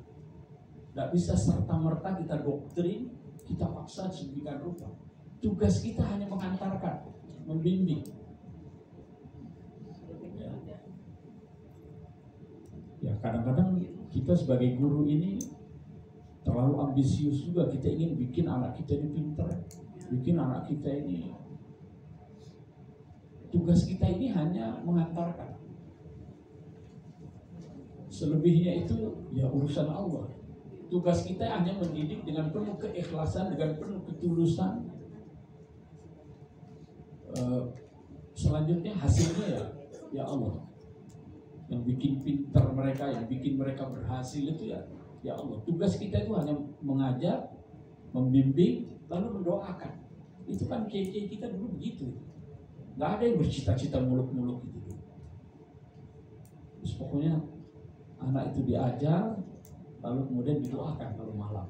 Tidak bisa serta-merta kita doktrin, kita paksa sedemikian rupa. Tugas kita hanya mengantarkan, membimbing. Ya kadang-kadang kita sebagai guru ini terlalu ambisius juga. Kita ingin bikin anak kita ini pintar, bikin anak kita ini. Tugas kita ini hanya mengantarkan. Selebihnya itu ya urusan Allah. Tugas kita hanya mendidik dengan penuh keikhlasan, dengan penuh ketulusan. Selanjutnya hasilnya ya Allah. Yang bikin pintar mereka, yang bikin mereka berhasil itu ya Allah. Tugas kita itu hanya mengajar, membimbing, lalu mendoakan. Itu kan kiai-kiai kita dulu begitu. Nggak ada yang bercita-cita muluk-muluk gitu. Terus pokoknya anak itu diajar, lalu kemudian didoakan kalau malam.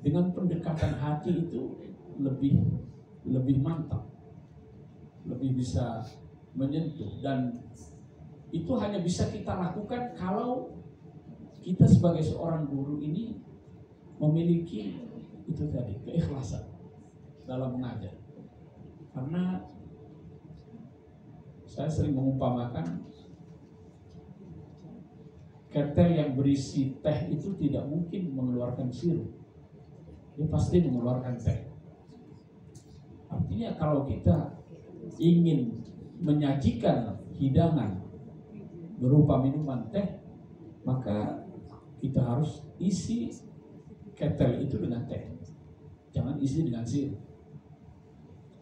dengan pendekatan hati itu lebih mantap, lebih bisa menyentuh, dan itu hanya bisa kita lakukan kalau kita sebagai seorang guru ini memiliki itu tadi, keikhlasan dalam mengajar. Karena saya sering mengumpamakan ketel yang berisi teh itu tidak mungkin mengeluarkan sirup, dia pasti mengeluarkan teh. Artinya kalau kita ingin menyajikan hidangan berupa minuman teh, maka kita harus isi ketel itu dengan teh, jangan isi dengan sirup.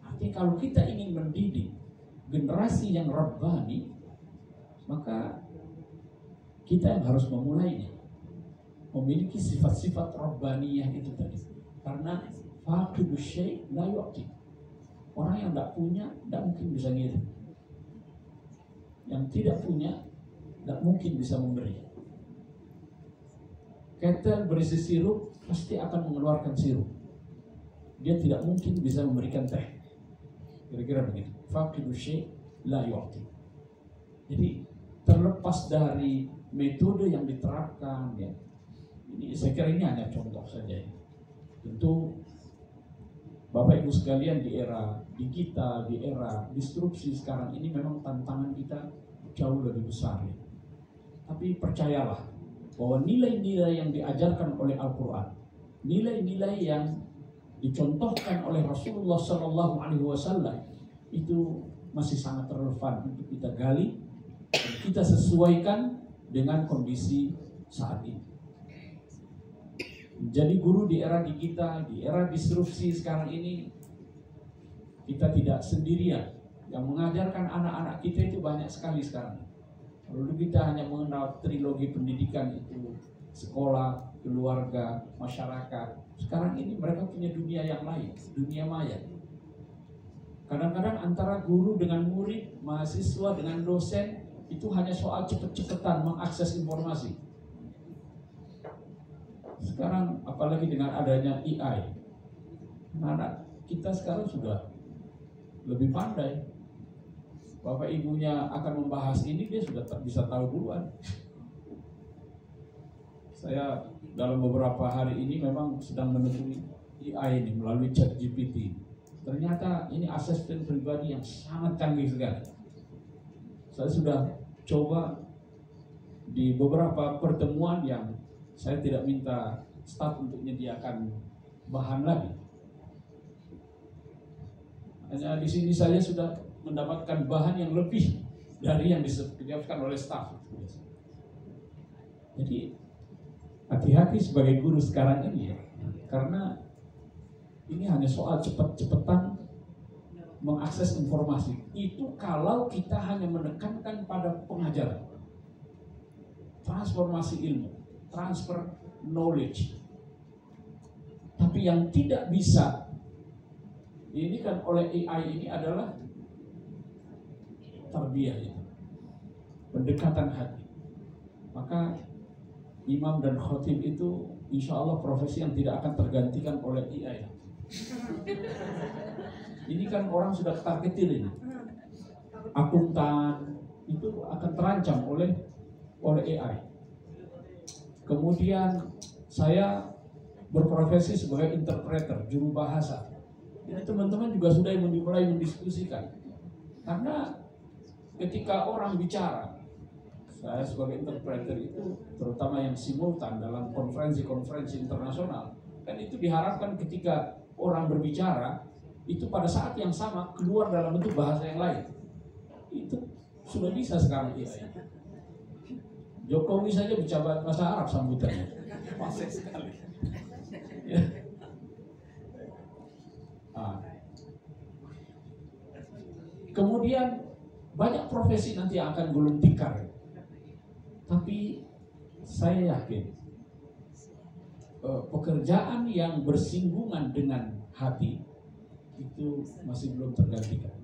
Artinya kalau kita ingin mendidik generasi yang rabbani, maka kita yang harus memulainya, memiliki sifat-sifat rabbaniyah itu tadi. Karena faqidu syai' la yu'ti. Orang yang tidak punya tidak mungkin bisa ngirim. Yang tidak punya tidak mungkin bisa memberi. Ketel berisi sirup pasti akan mengeluarkan sirup. Dia tidak mungkin bisa memberikan teh. Kira-kira begitu. Faqidu syai' la yu'ti. Jadi terlepas dari metode yang diterapkan, ya, ini saya kira ini hanya contoh saja. Tentu Bapak Ibu sekalian, di era digital, di era disrupsi sekarang ini memang tantangan kita jauh lebih besar, ya. Tapi percayalah bahwa nilai-nilai yang diajarkan oleh Al-Quran, nilai-nilai yang dicontohkan oleh Rasulullah SAW itu masih sangat relevan untuk kita gali dan kita sesuaikan dengan kondisi saat ini. Jadi guru di era digital, di era disrupsi sekarang ini, kita tidak sendirian. Yang mengajarkan anak-anak kita itu banyak sekali sekarang. Dulu kita hanya mengenal trilogi pendidikan itu sekolah, keluarga, masyarakat. Sekarang ini mereka punya dunia yang lain, dunia maya. Kadang-kadang antara guru dengan murid, mahasiswa dengan dosen, itu hanya soal cepet-cepetan mengakses informasi. Sekarang apalagi dengan adanya AI, anak kita sekarang sudah lebih pandai. Bapak ibunya akan membahas ini, dia sudah bisa tahu duluan. Saya dalam beberapa hari ini memang sedang menemui AI ini melalui ChatGPT. Ternyata ini asisten pribadi yang sangat canggih sekali. Saya sudah coba di beberapa pertemuan yang saya tidak minta staf untuk menyediakan bahan lagi. Hanya di sini saja sudah mendapatkan bahan yang lebih dari yang disediakan oleh staf. Jadi hati-hati sebagai guru sekarang ini, ya, karena ini hanya soal cepat-cepatan mengakses informasi. Itu kalau kita hanya menekankan pada pengajaran, transformasi ilmu, transfer knowledge. Tapi yang tidak bisa ini kan oleh AI ini adalah tarbiyah, ya, pendekatan hati. Maka imam dan khotib itu insya Allah profesi yang tidak akan tergantikan oleh AI. Ini kan orang sudah ketar-ketir ini. Akuntan itu akan terancam oleh AI. Kemudian saya berprofesi sebagai interpreter, juru bahasa. Jadi teman-teman juga sudah mulai mendiskusikan. Karena ketika orang bicara, saya sebagai interpreter itu terutama yang simultan dalam konferensi-konferensi internasional, kan itu diharapkan ketika orang berbicara itu pada saat yang sama keluar dalam bentuk bahasa yang lain. Itu sudah bisa sekarang ya. Jokowi saja bicara bahasa Arab sambutannya, fasih sekali. Ya. Kemudian banyak profesi nanti yang akan gulung tikar. Tapi saya yakin pekerjaan yang bersinggungan dengan hati itu masih belum tergantikan.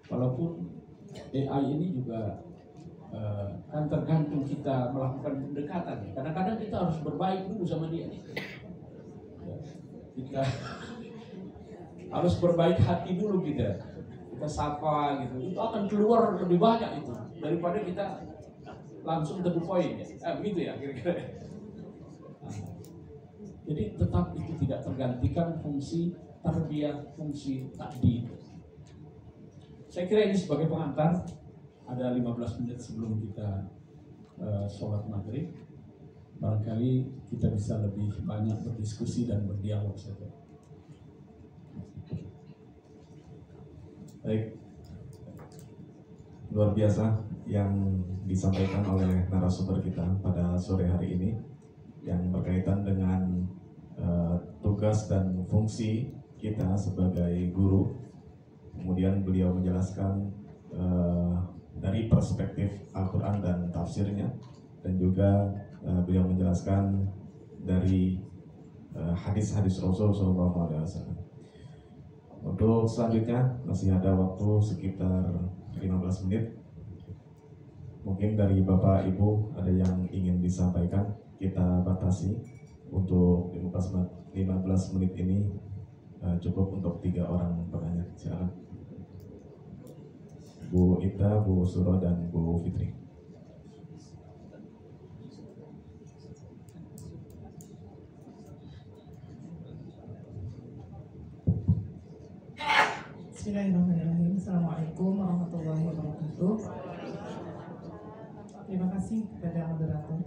Walaupun AI ini juga kan tergantung kita melakukan pendekatan. Kadang-kadang kita harus berbaik dulu sama dia nih. Ya, kita harus berbaik hati dulu kita sapa gitu, itu akan keluar lebih banyak itu daripada kita langsung to the point ya, begitu ya kira-kira. Nah, jadi tetap itu tidak tergantikan fungsi tarbiyah, fungsi takdim. Saya kira ini sebagai pengantar, ada 15 menit sebelum kita sholat maghrib, barangkali kita bisa lebih banyak berdiskusi dan berdialog saja. Baik, luar biasa yang disampaikan oleh narasumber kita pada sore hari ini yang berkaitan dengan tugas dan fungsi kita sebagai guru. Kemudian beliau menjelaskan dari perspektif Al-Quran dan tafsirnya, dan juga beliau menjelaskan dari hadis-hadis Rasul SAW. Untuk selanjutnya masih ada waktu sekitar 15 menit. Mungkin dari Bapak Ibu ada yang ingin disampaikan, kita batasi untuk 15 menit ini cukup untuk 3 orang penanya. Silakan. Bu Ita, Bu Suro, dan Bu Fitri. Bismillahirrahmanirrahim. Assalamualaikum warahmatullahi wabarakatuh. Terima kasih kepada moderator.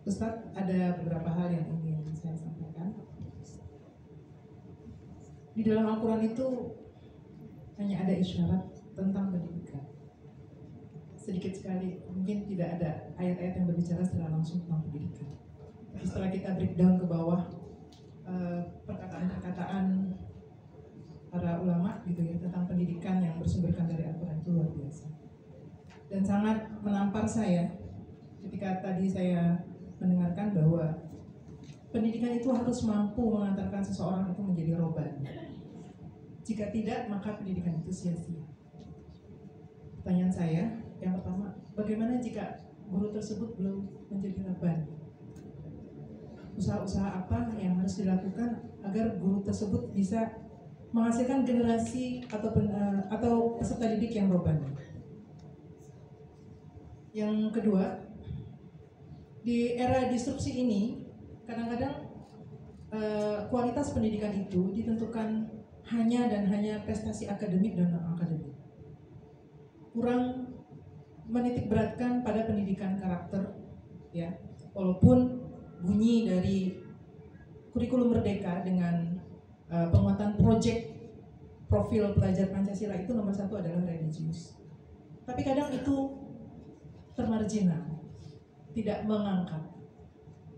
Ustadz, ada beberapa hal yang ingin saya sampaikan. Di dalam Al-Quran itu hanya ada isyarat tentang pendidikan. Sedikit sekali, mungkin tidak ada ayat-ayat yang berbicara secara langsung tentang pendidikan. Tapi setelah kita breakdown ke bawah, perkataan-perkataan para ulama gitu ya tentang pendidikan yang bersumberkan dari Al-Quran itu luar biasa. Dan sangat menampar saya ketika tadi saya mendengarkan bahwa pendidikan itu harus mampu mengantarkan seseorang itu menjadi roban. Jika tidak, maka pendidikan itu sia-sia. Pertanyaan saya, yang pertama, bagaimana jika guru tersebut belum menjadi roban? Usaha-usaha apa yang harus dilakukan agar guru tersebut bisa menghasilkan generasi atau peserta didik yang roban? Yang kedua, di era disrupsi ini kadang-kadang kualitas pendidikan itu ditentukan hanya dan hanya prestasi akademik dan non-akademik. Kurang menitik beratkan pada pendidikan karakter, ya. Walaupun bunyi dari kurikulum Merdeka dengan penguatan proyek profil pelajar Pancasila itu nomor 1 adalah religius. Tapi kadang itu termarginal, tidak mengangkat.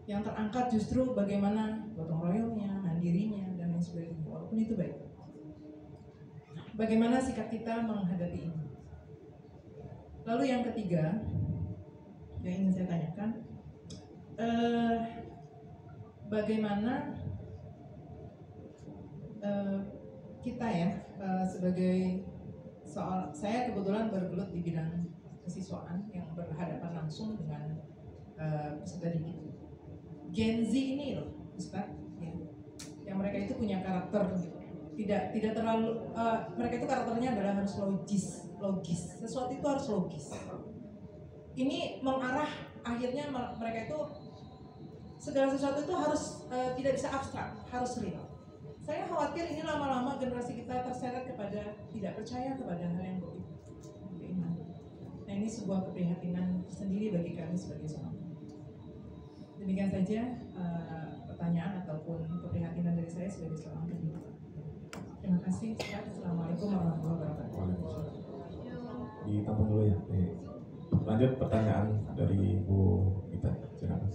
Yang terangkat justru bagaimana gotong royongnya, mandirinya, dan lain sebagainya. Walaupun itu baik. Bagaimana sikap kita menghadapi ini? Lalu yang ketiga yang ingin saya tanyakan, bagaimana kita ya sebagai saya kebetulan bergelut di bidang kesiswaan yang berhadapan langsung dengan peserta didik. Gen Z ini loh, Ustaz, ya, yang mereka itu punya karakter tidak terlalu mereka itu karakternya adalah harus logis. Sesuatu itu harus logis. Ini mengarah akhirnya mereka itu segala sesuatu itu harus tidak bisa abstrak, harus real. Saya khawatir ini lama-lama generasi kita terseret kepada tidak percaya kepada hal yang gaib. Nah, ini sebuah keprihatinan sendiri bagi kami sebagai seorang. Demikian saja pertanyaan ataupun keprihatinan dari saya sebagai seorang pendidik. Terima kasih. Assalamualaikum warahmatullahi wabarakatuh. Ditampung dulu ya. Lanjut pertanyaan dari Bu Ita. Silakan.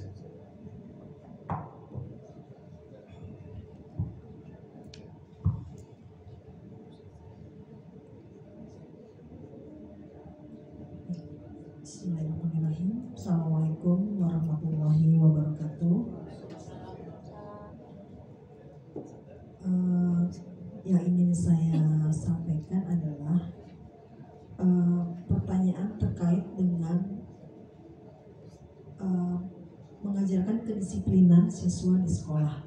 Bismillahirrahmanirrahim. Assalamualaikum warahmatullahi wabarakatuh. Yang ingin saya sampaikan adalah pertanyaan terkait dengan menjaga kedisiplinan siswa di sekolah.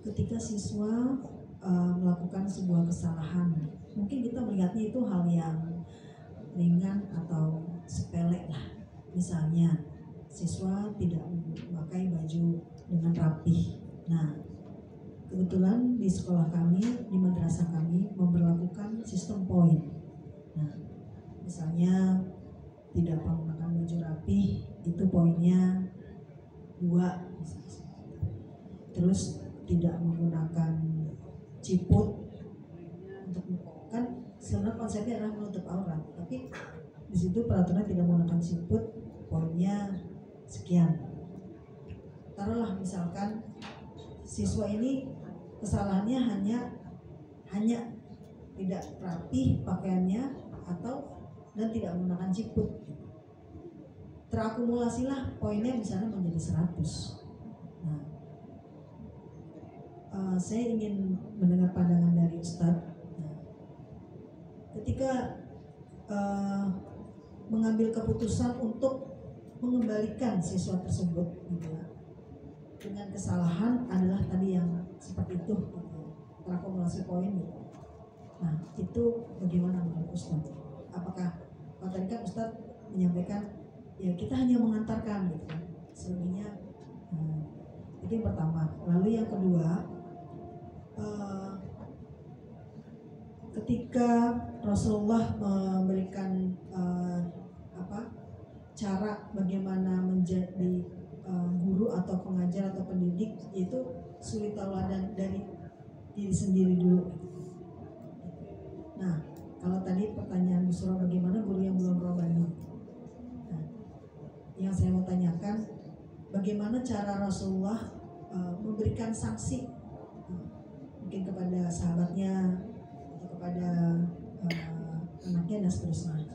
Ketika siswa melakukan sebuah kesalahan, mungkin kita melihatnya itu hal yang ringan atau sepele lah. Misalnya siswa tidak memakai baju dengan rapih. Nah, kebetulan di sekolah kami, di madrasah kami memberlakukan sistem poin. Nah, misalnya tidak menggunakan baju rapih, itu poinnya 2. Terus tidak menggunakan ciput untuk, kan sebenarnya konsepnya adalah menutup aurat, tapi di situ peraturan tidak menggunakan ciput, poinnya sekian. Taruhlah misalkan siswa ini kesalahannya hanya tidak rapi pakaiannya dan tidak menggunakan ciput. Terakumulasilah poinnya misalnya menjadi 100. Nah, saya ingin mendengar pandangan dari Ustadz. Nah, ketika mengambil keputusan untuk mengembalikan siswa tersebut, gitu ya, dengan kesalahan adalah tadi yang seperti itu, gitu, terakumulasi poin. Gitu. Nah, itu bagaimana menurut Ustadz? Apakah tadi kan Ustadz menyampaikan ya kita hanya mengantarkan gitu kan, selebihnya itu yang pertama. Lalu yang kedua, ketika Rasulullah memberikan cara bagaimana menjadi guru atau pengajar atau pendidik, yaitu suri tauladan dari diri sendiri dulu. Nah, kalau tadi pertanyaan Bu Suro bagaimana guru yang belum robbani. Nah, yang saya mau tanyakan, bagaimana cara Rasulullah memberikan sanksi mungkin kepada sahabatnya atau kepada anaknya dan seterusnya.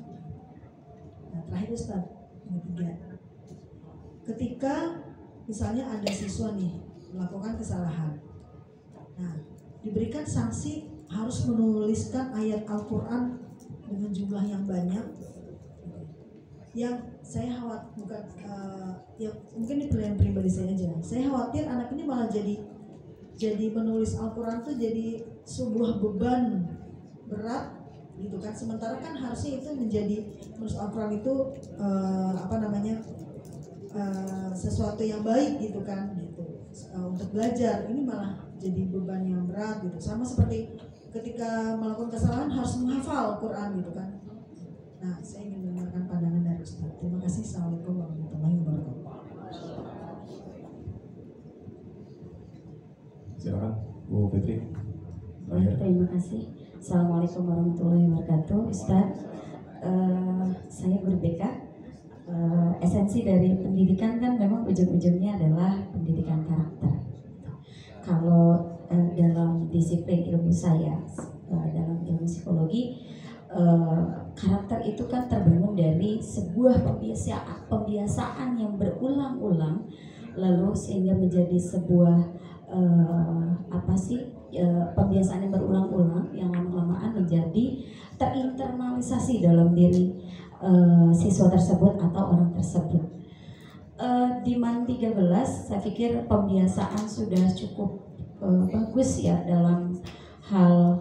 Nah, terakhir Ustaz, yang ketiga, ketika misalnya ada siswa nih melakukan kesalahan, nah diberikan sanksi harus menuliskan ayat Al-Quran dengan jumlah yang banyak. Yang saya khawatir bukan yang mungkin ini pilihan pribadi saya aja. Saya khawatir anak ini malah jadi menulis Al-Quran tuh jadi sebuah beban berat gitu kan. Sementara kan harusnya itu menjadi menulis Al-Quran itu sesuatu yang baik gitu kan gitu. Untuk belajar ini malah jadi beban yang berat gitu. Sama seperti ketika melakukan kesalahan harus menghafal Al-Quran gitu kan. Nah, saya ingin mendengarkan pandangan dari Ustaz. Terima kasih. Assalamualaikum warahmatullahi wabarakatuh. Silakan Bu Fitri. Terima kasih. Assalamualaikum warahmatullahi wabarakatuh. Ustaz, saya guru BK. Esensi dari pendidikan kan memang ujung-ujungnya adalah pendidikan karakter. Kalau dalam disiplin ilmu saya, dalam ilmu psikologi, karakter itu kan terbangun dari sebuah pembiasaan yang berulang-ulang, lalu sehingga menjadi sebuah pembiasaan yang berulang-ulang yang lama-lamaan menjadi terinternalisasi dalam diri siswa tersebut atau orang tersebut. Di MAN 13 saya pikir pembiasaan sudah cukup bagus ya dalam hal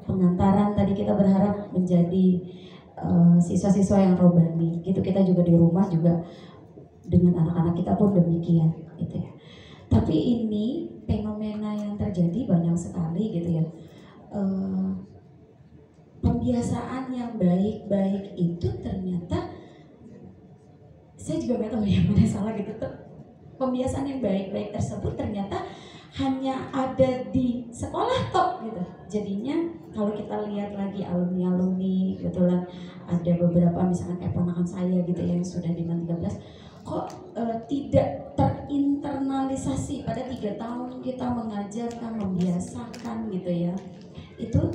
pengantaran. Tadi kita berharap menjadi siswa-siswa yang robbani gitu. Kita juga di rumah juga dengan anak-anak kita pun demikian gitu ya. Tapi ini fenomena yang terjadi banyak sekali gitu ya. Pembiasaan yang baik-baik itu ternyata saya juga nggak tahu yang mana salah gitu. Pembiasaan yang baik-baik tersebut ternyata hanya ada di sekolah top gitu. Jadinya kalau kita lihat lagi alumni kebetulan ada beberapa misalkan kayak ponakan saya gitu ya yang sudah di MAN 13 kok tidak terinternalisasi. Pada 3 tahun kita mengajarkan, membiasakan gitu ya. Itu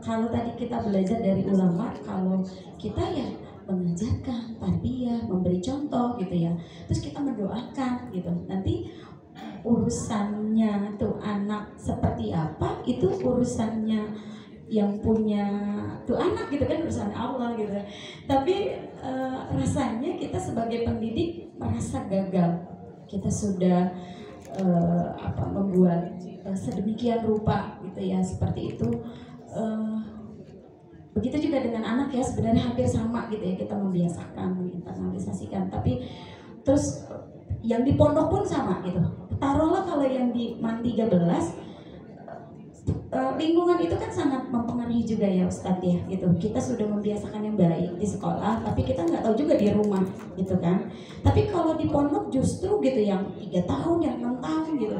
kalau tadi kita belajar dari ulama, kalau kita ya mengajarkan, tarbiyah, memberi contoh gitu ya. Terus kita mendoakan gitu. Nanti urusannya tuh anak seperti apa, itu urusannya yang punya tuh anak gitu kan, urusan Allah gitu. Tapi rasanya kita sebagai pendidik kita sudah membuat sedemikian rupa gitu ya, seperti itu. Begitu juga dengan anak ya, sebenarnya hampir sama gitu ya, kita membiasakan, menginternalisasikan. Tapi terus yang di pondok pun sama gitu. Taruhlah kalau yang di MAN 13, lingkungan itu kan sangat mempengaruhi juga ya Ustadz ya gitu. Kita sudah membiasakan yang baik di sekolah, tapi kita nggak tahu juga di rumah gitu kan. Tapi kalau di pondok justru gitu, yang 3 tahun, yang 6 tahun gitu,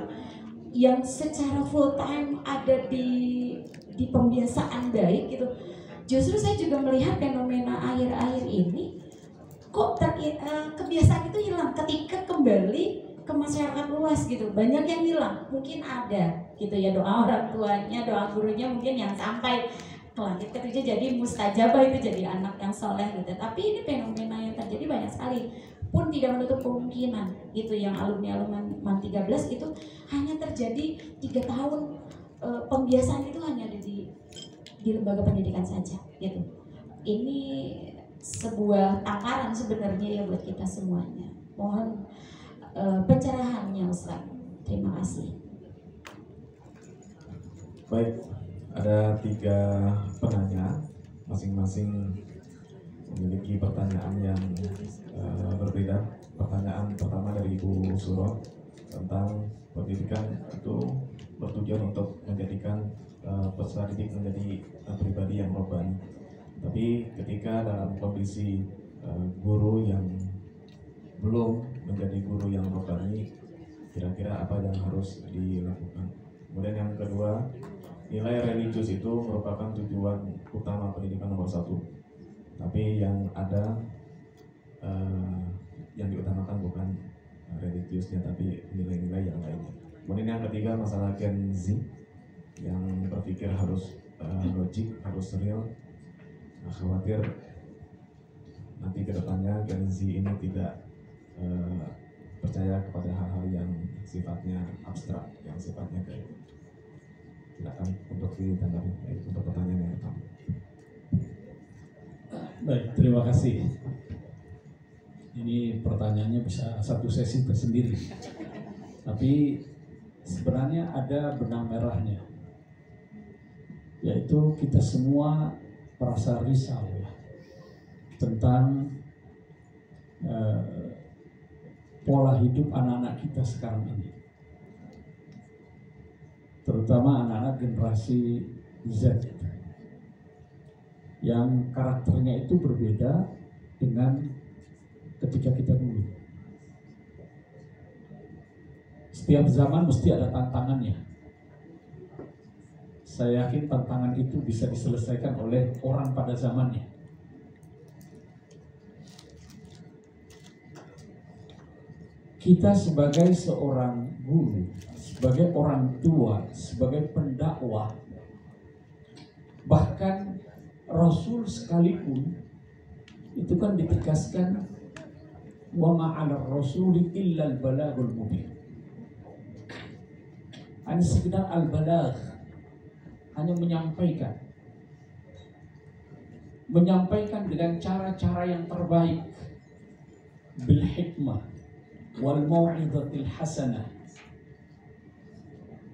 yang secara full time ada di pembiasaan baik gitu. Justru saya juga melihat fenomena akhir-akhir ini kok kebiasaan itu hilang ketika kembali ke masyarakat luas gitu. Banyak yang hilang, mungkin ada gitu ya, doa orang tuanya, doa gurunya mungkin yang sampai ke langit ketujuh jadi mustajabah, itu jadi anak yang soleh gitu. Tapi ini fenomena yang terjadi banyak sekali, pun tidak menutup kemungkinan gitu, yang alumni MAN 13 itu hanya terjadi 3 tahun pembiasaan itu hanya ada di lembaga pendidikan saja gitu. Ini sebuah takaran sebenarnya ya buat kita semuanya. Mohon pencerahannya Ustaz. Terima kasih. Baik, ada 3 penanya, masing-masing memiliki pertanyaan yang berbeda. Pertanyaan pertama dari Ibu Suro tentang pendidikan itu bertujuan untuk menjadikan peserta didik menjadi pribadi yang robbani. Tapi ketika dalam kondisi guru yang belum menjadi guru yang robbani, kira-kira apa yang harus dilakukan? Kemudian yang kedua, nilai religius itu merupakan tujuan utama pendidikan nomor 1. Tapi yang ada yang diutamakan bukan religiusnya, tapi nilai-nilai yang lainnya. Kemudian yang ketiga, masalah Gen Z yang berpikir harus logik, harus real. Khawatir nanti kedepannya Gen Z ini tidak percaya kepada hal-hal yang sifatnya abstrak, yang sifatnya kayak. Silakan untuk ditanggapi untuk pertanyaan yang pertama. Baik, terima kasih. Ini pertanyaannya bisa satu sesi tersendiri. Tapi sebenarnya ada benang merahnya, yaitu kita semua merasa risau ya, tentang pola hidup anak-anak kita sekarang ini, terutama anak-anak generasi Z yang karakternya itu berbeda dengan ketika kita dulu. Setiap zaman mesti ada tantangannya. Saya yakin tantangan itu bisa diselesaikan oleh orang pada zamannya. Kita sebagai seorang guru, sebagai orang tua, sebagai pendakwah, bahkan Rasul sekalipun itu kan ditegaskan wa ma'ala rasuli illa al-balagul mubin. Hanya sekedar al-balag, hanya menyampaikan dengan cara-cara yang terbaik, bil hikmah wal mau'izatil hasanah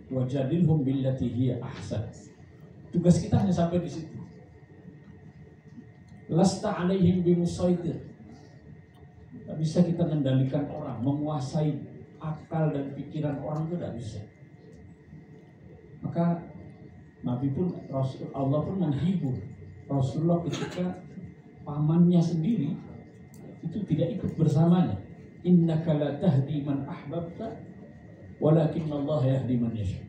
wajadilhum billati hiya ahsan. Tugas kita hanya sampai di situ. Lasta alaihim bimusaitir. Tak bisa kita mengendalikan orang, menguasai akal dan pikiran orang, itu tidak bisa. Maka Nabi pun, Allah pun menghibur Rasulullah ketika pamannya sendiri itu tidak ikut bersamanya. Innaka la tahdi man ahbabta walakin Allah yahdi man yasha.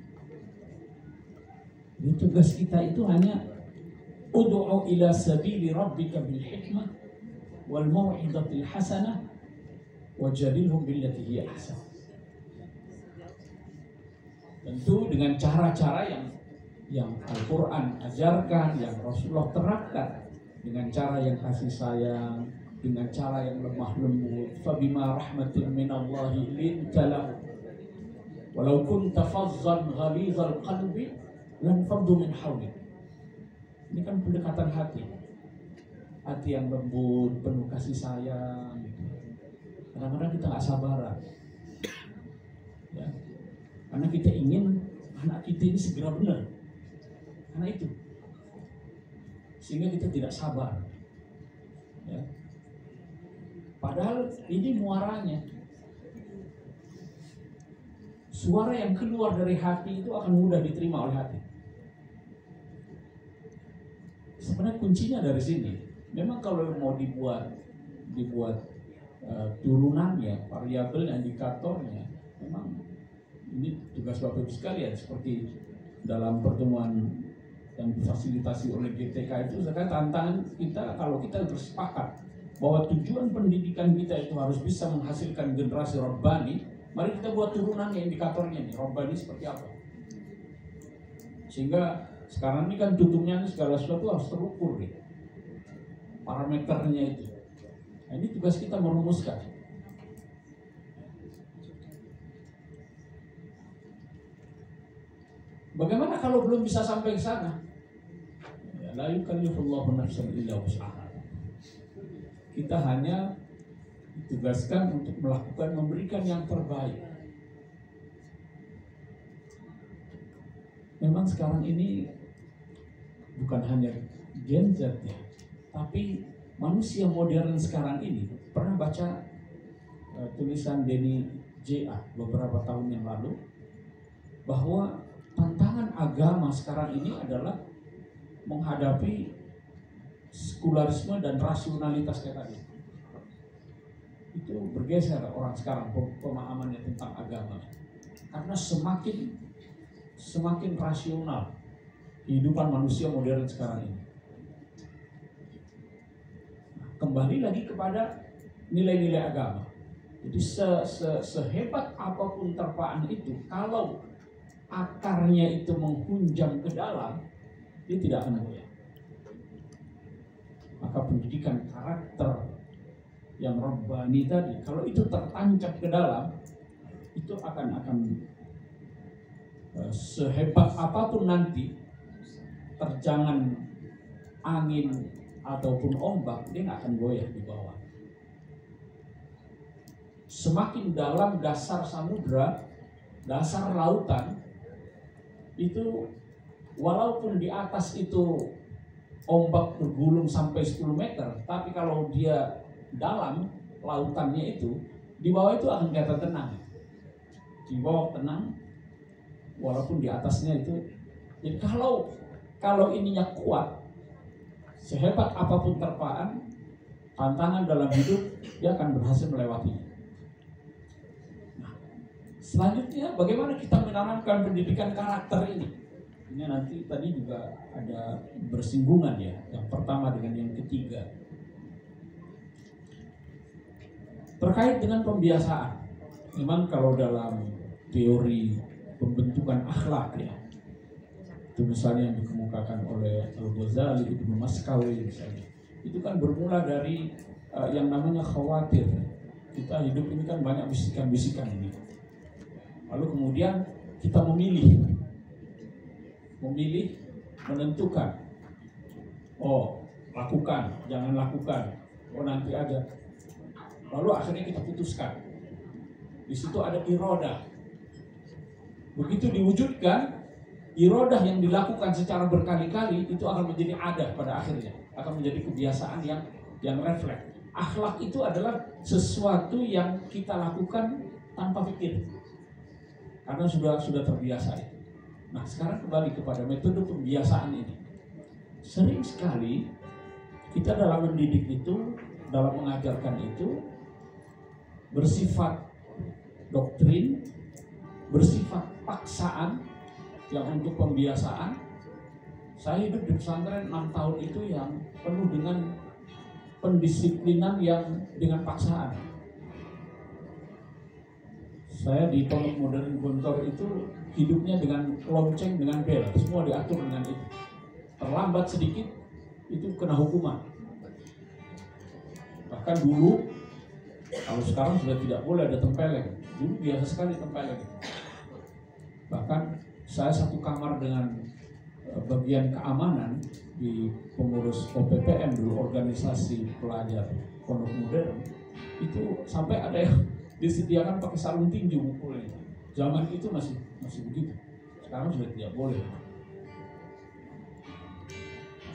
Jadi tugas kita itu hanya ud'u ila sabili rabbika bil hikmah wal mau'izatil hasanah wajadilhum billati hiya ahsan. Tentu dengan cara-cara yang Al-Quran ajarkan, yang Rasulullah terapkan, dengan cara yang kasih sayang, dengan cara yang lemah lembut. Fabima rahmatin minallahi linta lahum walau kunta fazzan ghalizal qalbi lan faddu min hawlik. Ini kan pendekatan hati yang lembut, penuh kasih sayang. Kadang-kadang kita nggak sabaran, ini segera benar. Karena itu, sehingga kita tidak sabar. Ya. Padahal ini muaranya, suara yang keluar dari hati itu akan mudah diterima oleh hati. Sebenarnya kuncinya dari sini. Memang kalau mau dibuat turunannya, variabelnya, indikatornya, memang ini tugas Bapak Ibu sekalian. Seperti dalam pertemuan yang difasilitasi oleh GTK itu, sekarang tantangan kita kalau kita bersepakat bahwa tujuan pendidikan kita itu harus bisa menghasilkan generasi Rabbani, mari kita buat turunannya, indikatornya nih, Rabbani seperti apa. Sehingga sekarang ini kan tutupnya segala sesuatu harus terukur nih, parameternya itu. Nah, ini tugas kita merumuskan. Bagaimana kalau belum bisa sampai ke sana? Ya, la yukallifullahu nafsan illa wus'aha. Kita hanya ditugaskan untuk melakukan, memberikan yang terbaik. Memang sekarang ini bukan hanya Gen Z ya, tapi manusia modern sekarang ini. Pernah baca tulisan Denny J.A. beberapa tahun yang lalu, bahwa tantangan agama sekarang ini adalah menghadapi sekularisme dan rasionalitas kayak tadi. Itu bergeser orang sekarang pemahamannya tentang agama, karena semakin rasional kehidupan manusia modern sekarang ini. Kembali lagi kepada nilai-nilai agama. Jadi sehebat apapun terpaan itu, kalau akarnya itu menghunjam ke dalam, dia tidak akan goyah. Maka pendidikan karakter yang Rabbani tadi, kalau itu tertancap ke dalam, itu akan sehebat apapun nanti terjangan angin ataupun ombak, dia nggak akan goyah di bawah. Semakin dalam dasar samudra, dasar lautan, itu walaupun di atas itu ombak bergulung sampai 10 meter, tapi kalau dia dalam lautannya itu, di bawah itu akan kelihatan tenang. Di bawah tenang, walaupun di atasnya itu. Jadi kalau ininya kuat, sehebat apapun terpaan, tantangan dalam hidup, dia akan berhasil melewatinya. Nah, selanjutnya bagaimana kita menanamkan pendidikan karakter ini? Ini nanti tadi juga ada bersinggungan ya, yang pertama dengan yang ketiga. Terkait dengan pembiasaan, memang kalau dalam teori pembentukan akhlak ya, itu misalnya yang dikemukakan oleh Al-Ghazali, Ibnu Maskawi misalnya, itu kan bermula dari yang namanya khawatir. Kita hidup ini kan banyak bisikan-bisikan ini. Lalu kemudian kita memilih, menentukan, oh lakukan, jangan lakukan, oh nanti aja. Lalu akhirnya kita putuskan. Di situ ada irodah. Begitu diwujudkan, irodah yang dilakukan secara berkali-kali itu akan menjadi adah pada akhirnya, akan menjadi kebiasaan yang refleks. Akhlak itu adalah sesuatu yang kita lakukan tanpa pikir, karena sudah terbiasa itu. Nah, sekarang kembali kepada metode pembiasaan ini. Sering sekali kita dalam mendidik itu, dalam mengajarkan itu, bersifat doktrin, bersifat paksaan, yang untuk pembiasaan. Saya hidup di pesantren 6 tahun itu yang penuh dengan pendisiplinan yang dengan paksaan. Saya di Pondok Modern Gontor itu hidupnya dengan lonceng, dengan bel, semua diatur dengan itu. Terlambat sedikit itu kena hukuman. Bahkan dulu, kalau sekarang sudah tidak boleh ada tempeleng. Dulu biasa sekali tempeleng. Bahkan saya satu kamar dengan bagian keamanan di pengurus OPPM dulu, organisasi pelajar Pondok Modern, itu sampai ada yang disediakan pakai sarung tinju mukulnya. Zaman itu masih begitu. sekarang sudah tidak boleh.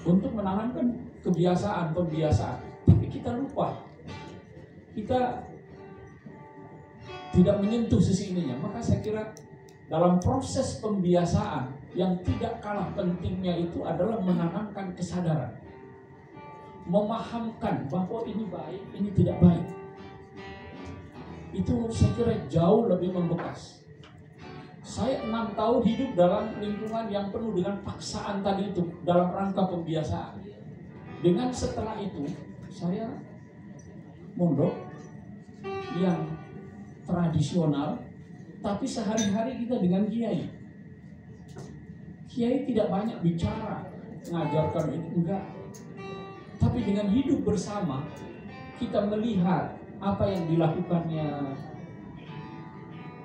Untuk menanamkan kebiasaan, tapi kita lupa, kita tidak menyentuh sisi ininya. Maka saya kira dalam proses pembiasaan yang tidak kalah pentingnya itu adalah menanamkan kesadaran, memahamkan bahwa ini baik, ini tidak baik. Itu saya kira jauh lebih membekas. Saya 6 tahun hidup dalam lingkungan yang penuh dengan paksaan tadi itu, dalam rangka pembiasaan. Dengan setelah itu saya mondok yang tradisional, tapi sehari-hari kita dengan kiai. Kiai tidak banyak bicara, mengajarkan ini, enggak. Tapi dengan hidup bersama, kita melihat apa yang dilakukannya,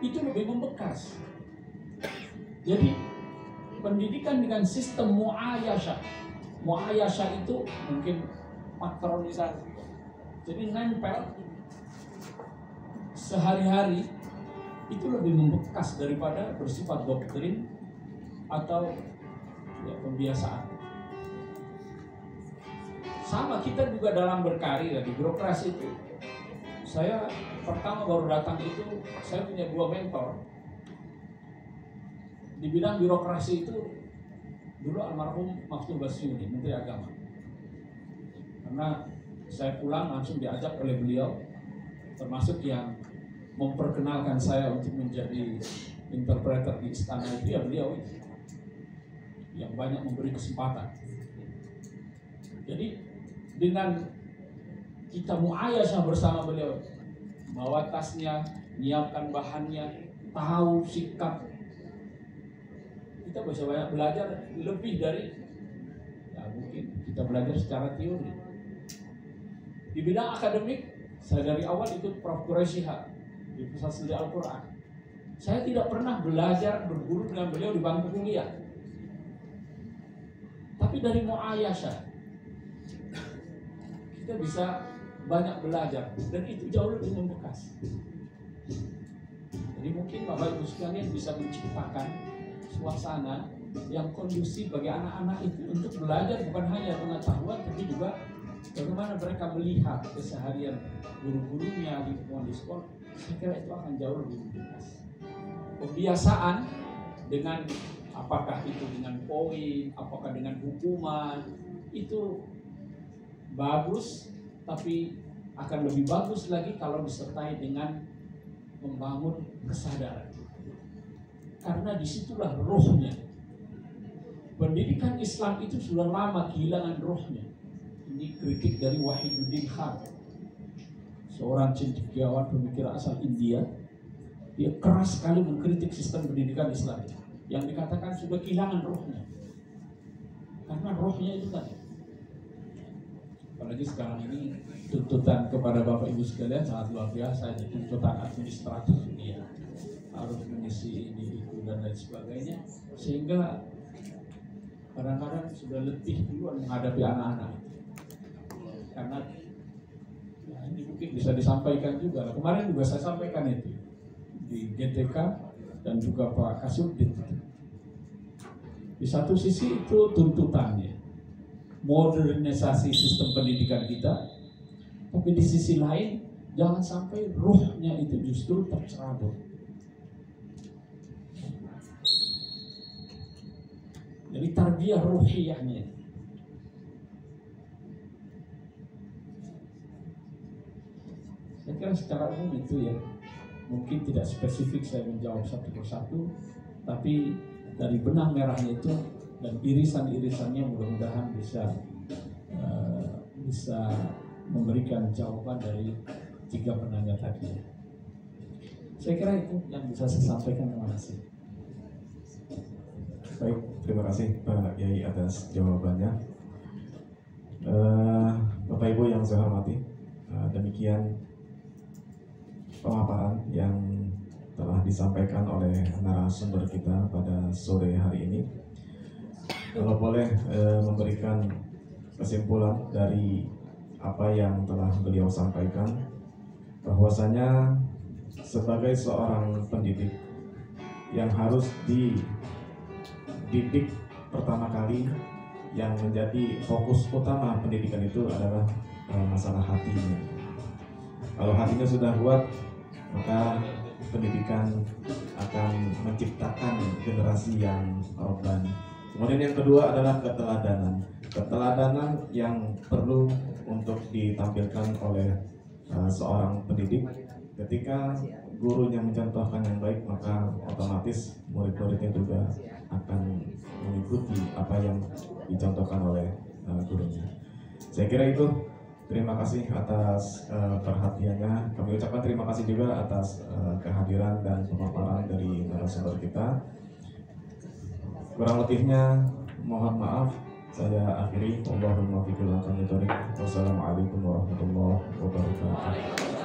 itu lebih membekas. Jadi pendidikan dengan sistem mu'ayasyah. Mu'ayasyah itu mungkin patronisasi. Jadi nempel sehari-hari itu lebih membekas daripada bersifat doktrin atau ya, pembiasaan. Sama kita juga dalam berkarir di birokrasi itu. Saya pertama baru datang itu, saya punya 2 mentor. Di bidang birokrasi itu dulu almarhum Maftun Basyuni, Menteri Agama. Karena saya pulang langsung diajak oleh beliau, termasuk yang memperkenalkan saya untuk menjadi interpreter di istana itu ya beliau itu, yang banyak memberi kesempatan. Jadi dengan kita mu'ayasyah bersama beliau, bawa tasnya, nyiapkan bahannya, tahu sikap, kita bisa banyak belajar lebih dari ya mungkin kita belajar secara teori. Di bidang akademik, saya dari awal ikut Prof. Quraisyihab di Pusat Studi Al-Quran. Saya tidak pernah belajar berguru dengan beliau di bangku kuliah, tapi dari mu'ayasyah kita bisa banyak belajar, dan itu jauh lebih membekas. Jadi mungkin Bapak Ibu sekalian bisa menciptakan suasana yang kondusif bagi anak-anak itu untuk belajar bukan hanya pengetahuan, tapi juga bagaimana mereka melihat keseharian guru-gurunya, lingkungan di sekolah. Saya kira itu akan jauh lebih membekas. Pembiasaan dengan apakah itu dengan poin, apakah dengan hukuman, itu bagus, tapi akan lebih bagus lagi kalau disertai dengan membangun kesadaran. Karena disitulah rohnya. Pendidikan Islam itu sudah lama kehilangan rohnya. Ini kritik dari Wahiduddin Khan, seorang cendekiawan pemikir asal India. Dia keras sekali mengkritik sistem pendidikan Islam yang dikatakan sudah kehilangan rohnya. Karena rohnya itu tadi. Apalagi sekarang ini tuntutan kepada Bapak Ibu sekalian sangat luar biasa. Tuntutan administratif dia harus mengisi ini itu dan lain sebagainya, sehingga kadang-kadang sudah letih duluan menghadapi anak-anak. Karena ya, ini mungkin bisa disampaikan juga. Kemarin juga saya sampaikan itu di GTK dan juga Pak Kasudin. Di satu sisi itu tuntutannya modernisasi sistem pendidikan kita, tapi di sisi lain jangan sampai ruhnya itu justru tercerabut. Jadi tarbiyah ruhiyahnya. Saya kira secara umum itu ya, mungkin tidak spesifik saya menjawab satu persatu, tapi dari benang merahnya itu dan irisan-irisannya mudah-mudahan bisa memberikan jawaban dari 3 penanya tadi. Saya kira itu yang bisa saya sampaikan. Terima kasih. Baik, terima kasih Pak Kiai atas jawabannya. Bapak Ibu yang saya hormati, demikian pemaparan yang telah disampaikan oleh narasumber kita pada sore hari ini. Kalau boleh memberikan kesimpulan dari apa yang telah beliau sampaikan, bahwasanya sebagai seorang pendidik yang harus didik pertama kali, yang menjadi fokus utama pendidikan itu adalah masalah hatinya. Kalau hatinya sudah kuat, maka pendidikan akan menciptakan generasi yang robbani. Kemudian yang kedua adalah keteladanan. Keteladanan yang perlu untuk ditampilkan oleh seorang pendidik. Ketika gurunya mencontohkan yang baik, maka otomatis murid-muridnya juga akan mengikuti apa yang dicontohkan oleh gurunya. Saya kira itu. Terima kasih atas perhatiannya. Kami ucapkan terima kasih juga atas kehadiran dan pemaparan dari narasumber kita. Kurang lebihnya mohon maaf. Saya akhiri. Allahumma fiqhul akan. Wassalamualaikum warahmatullahi wabarakatuh.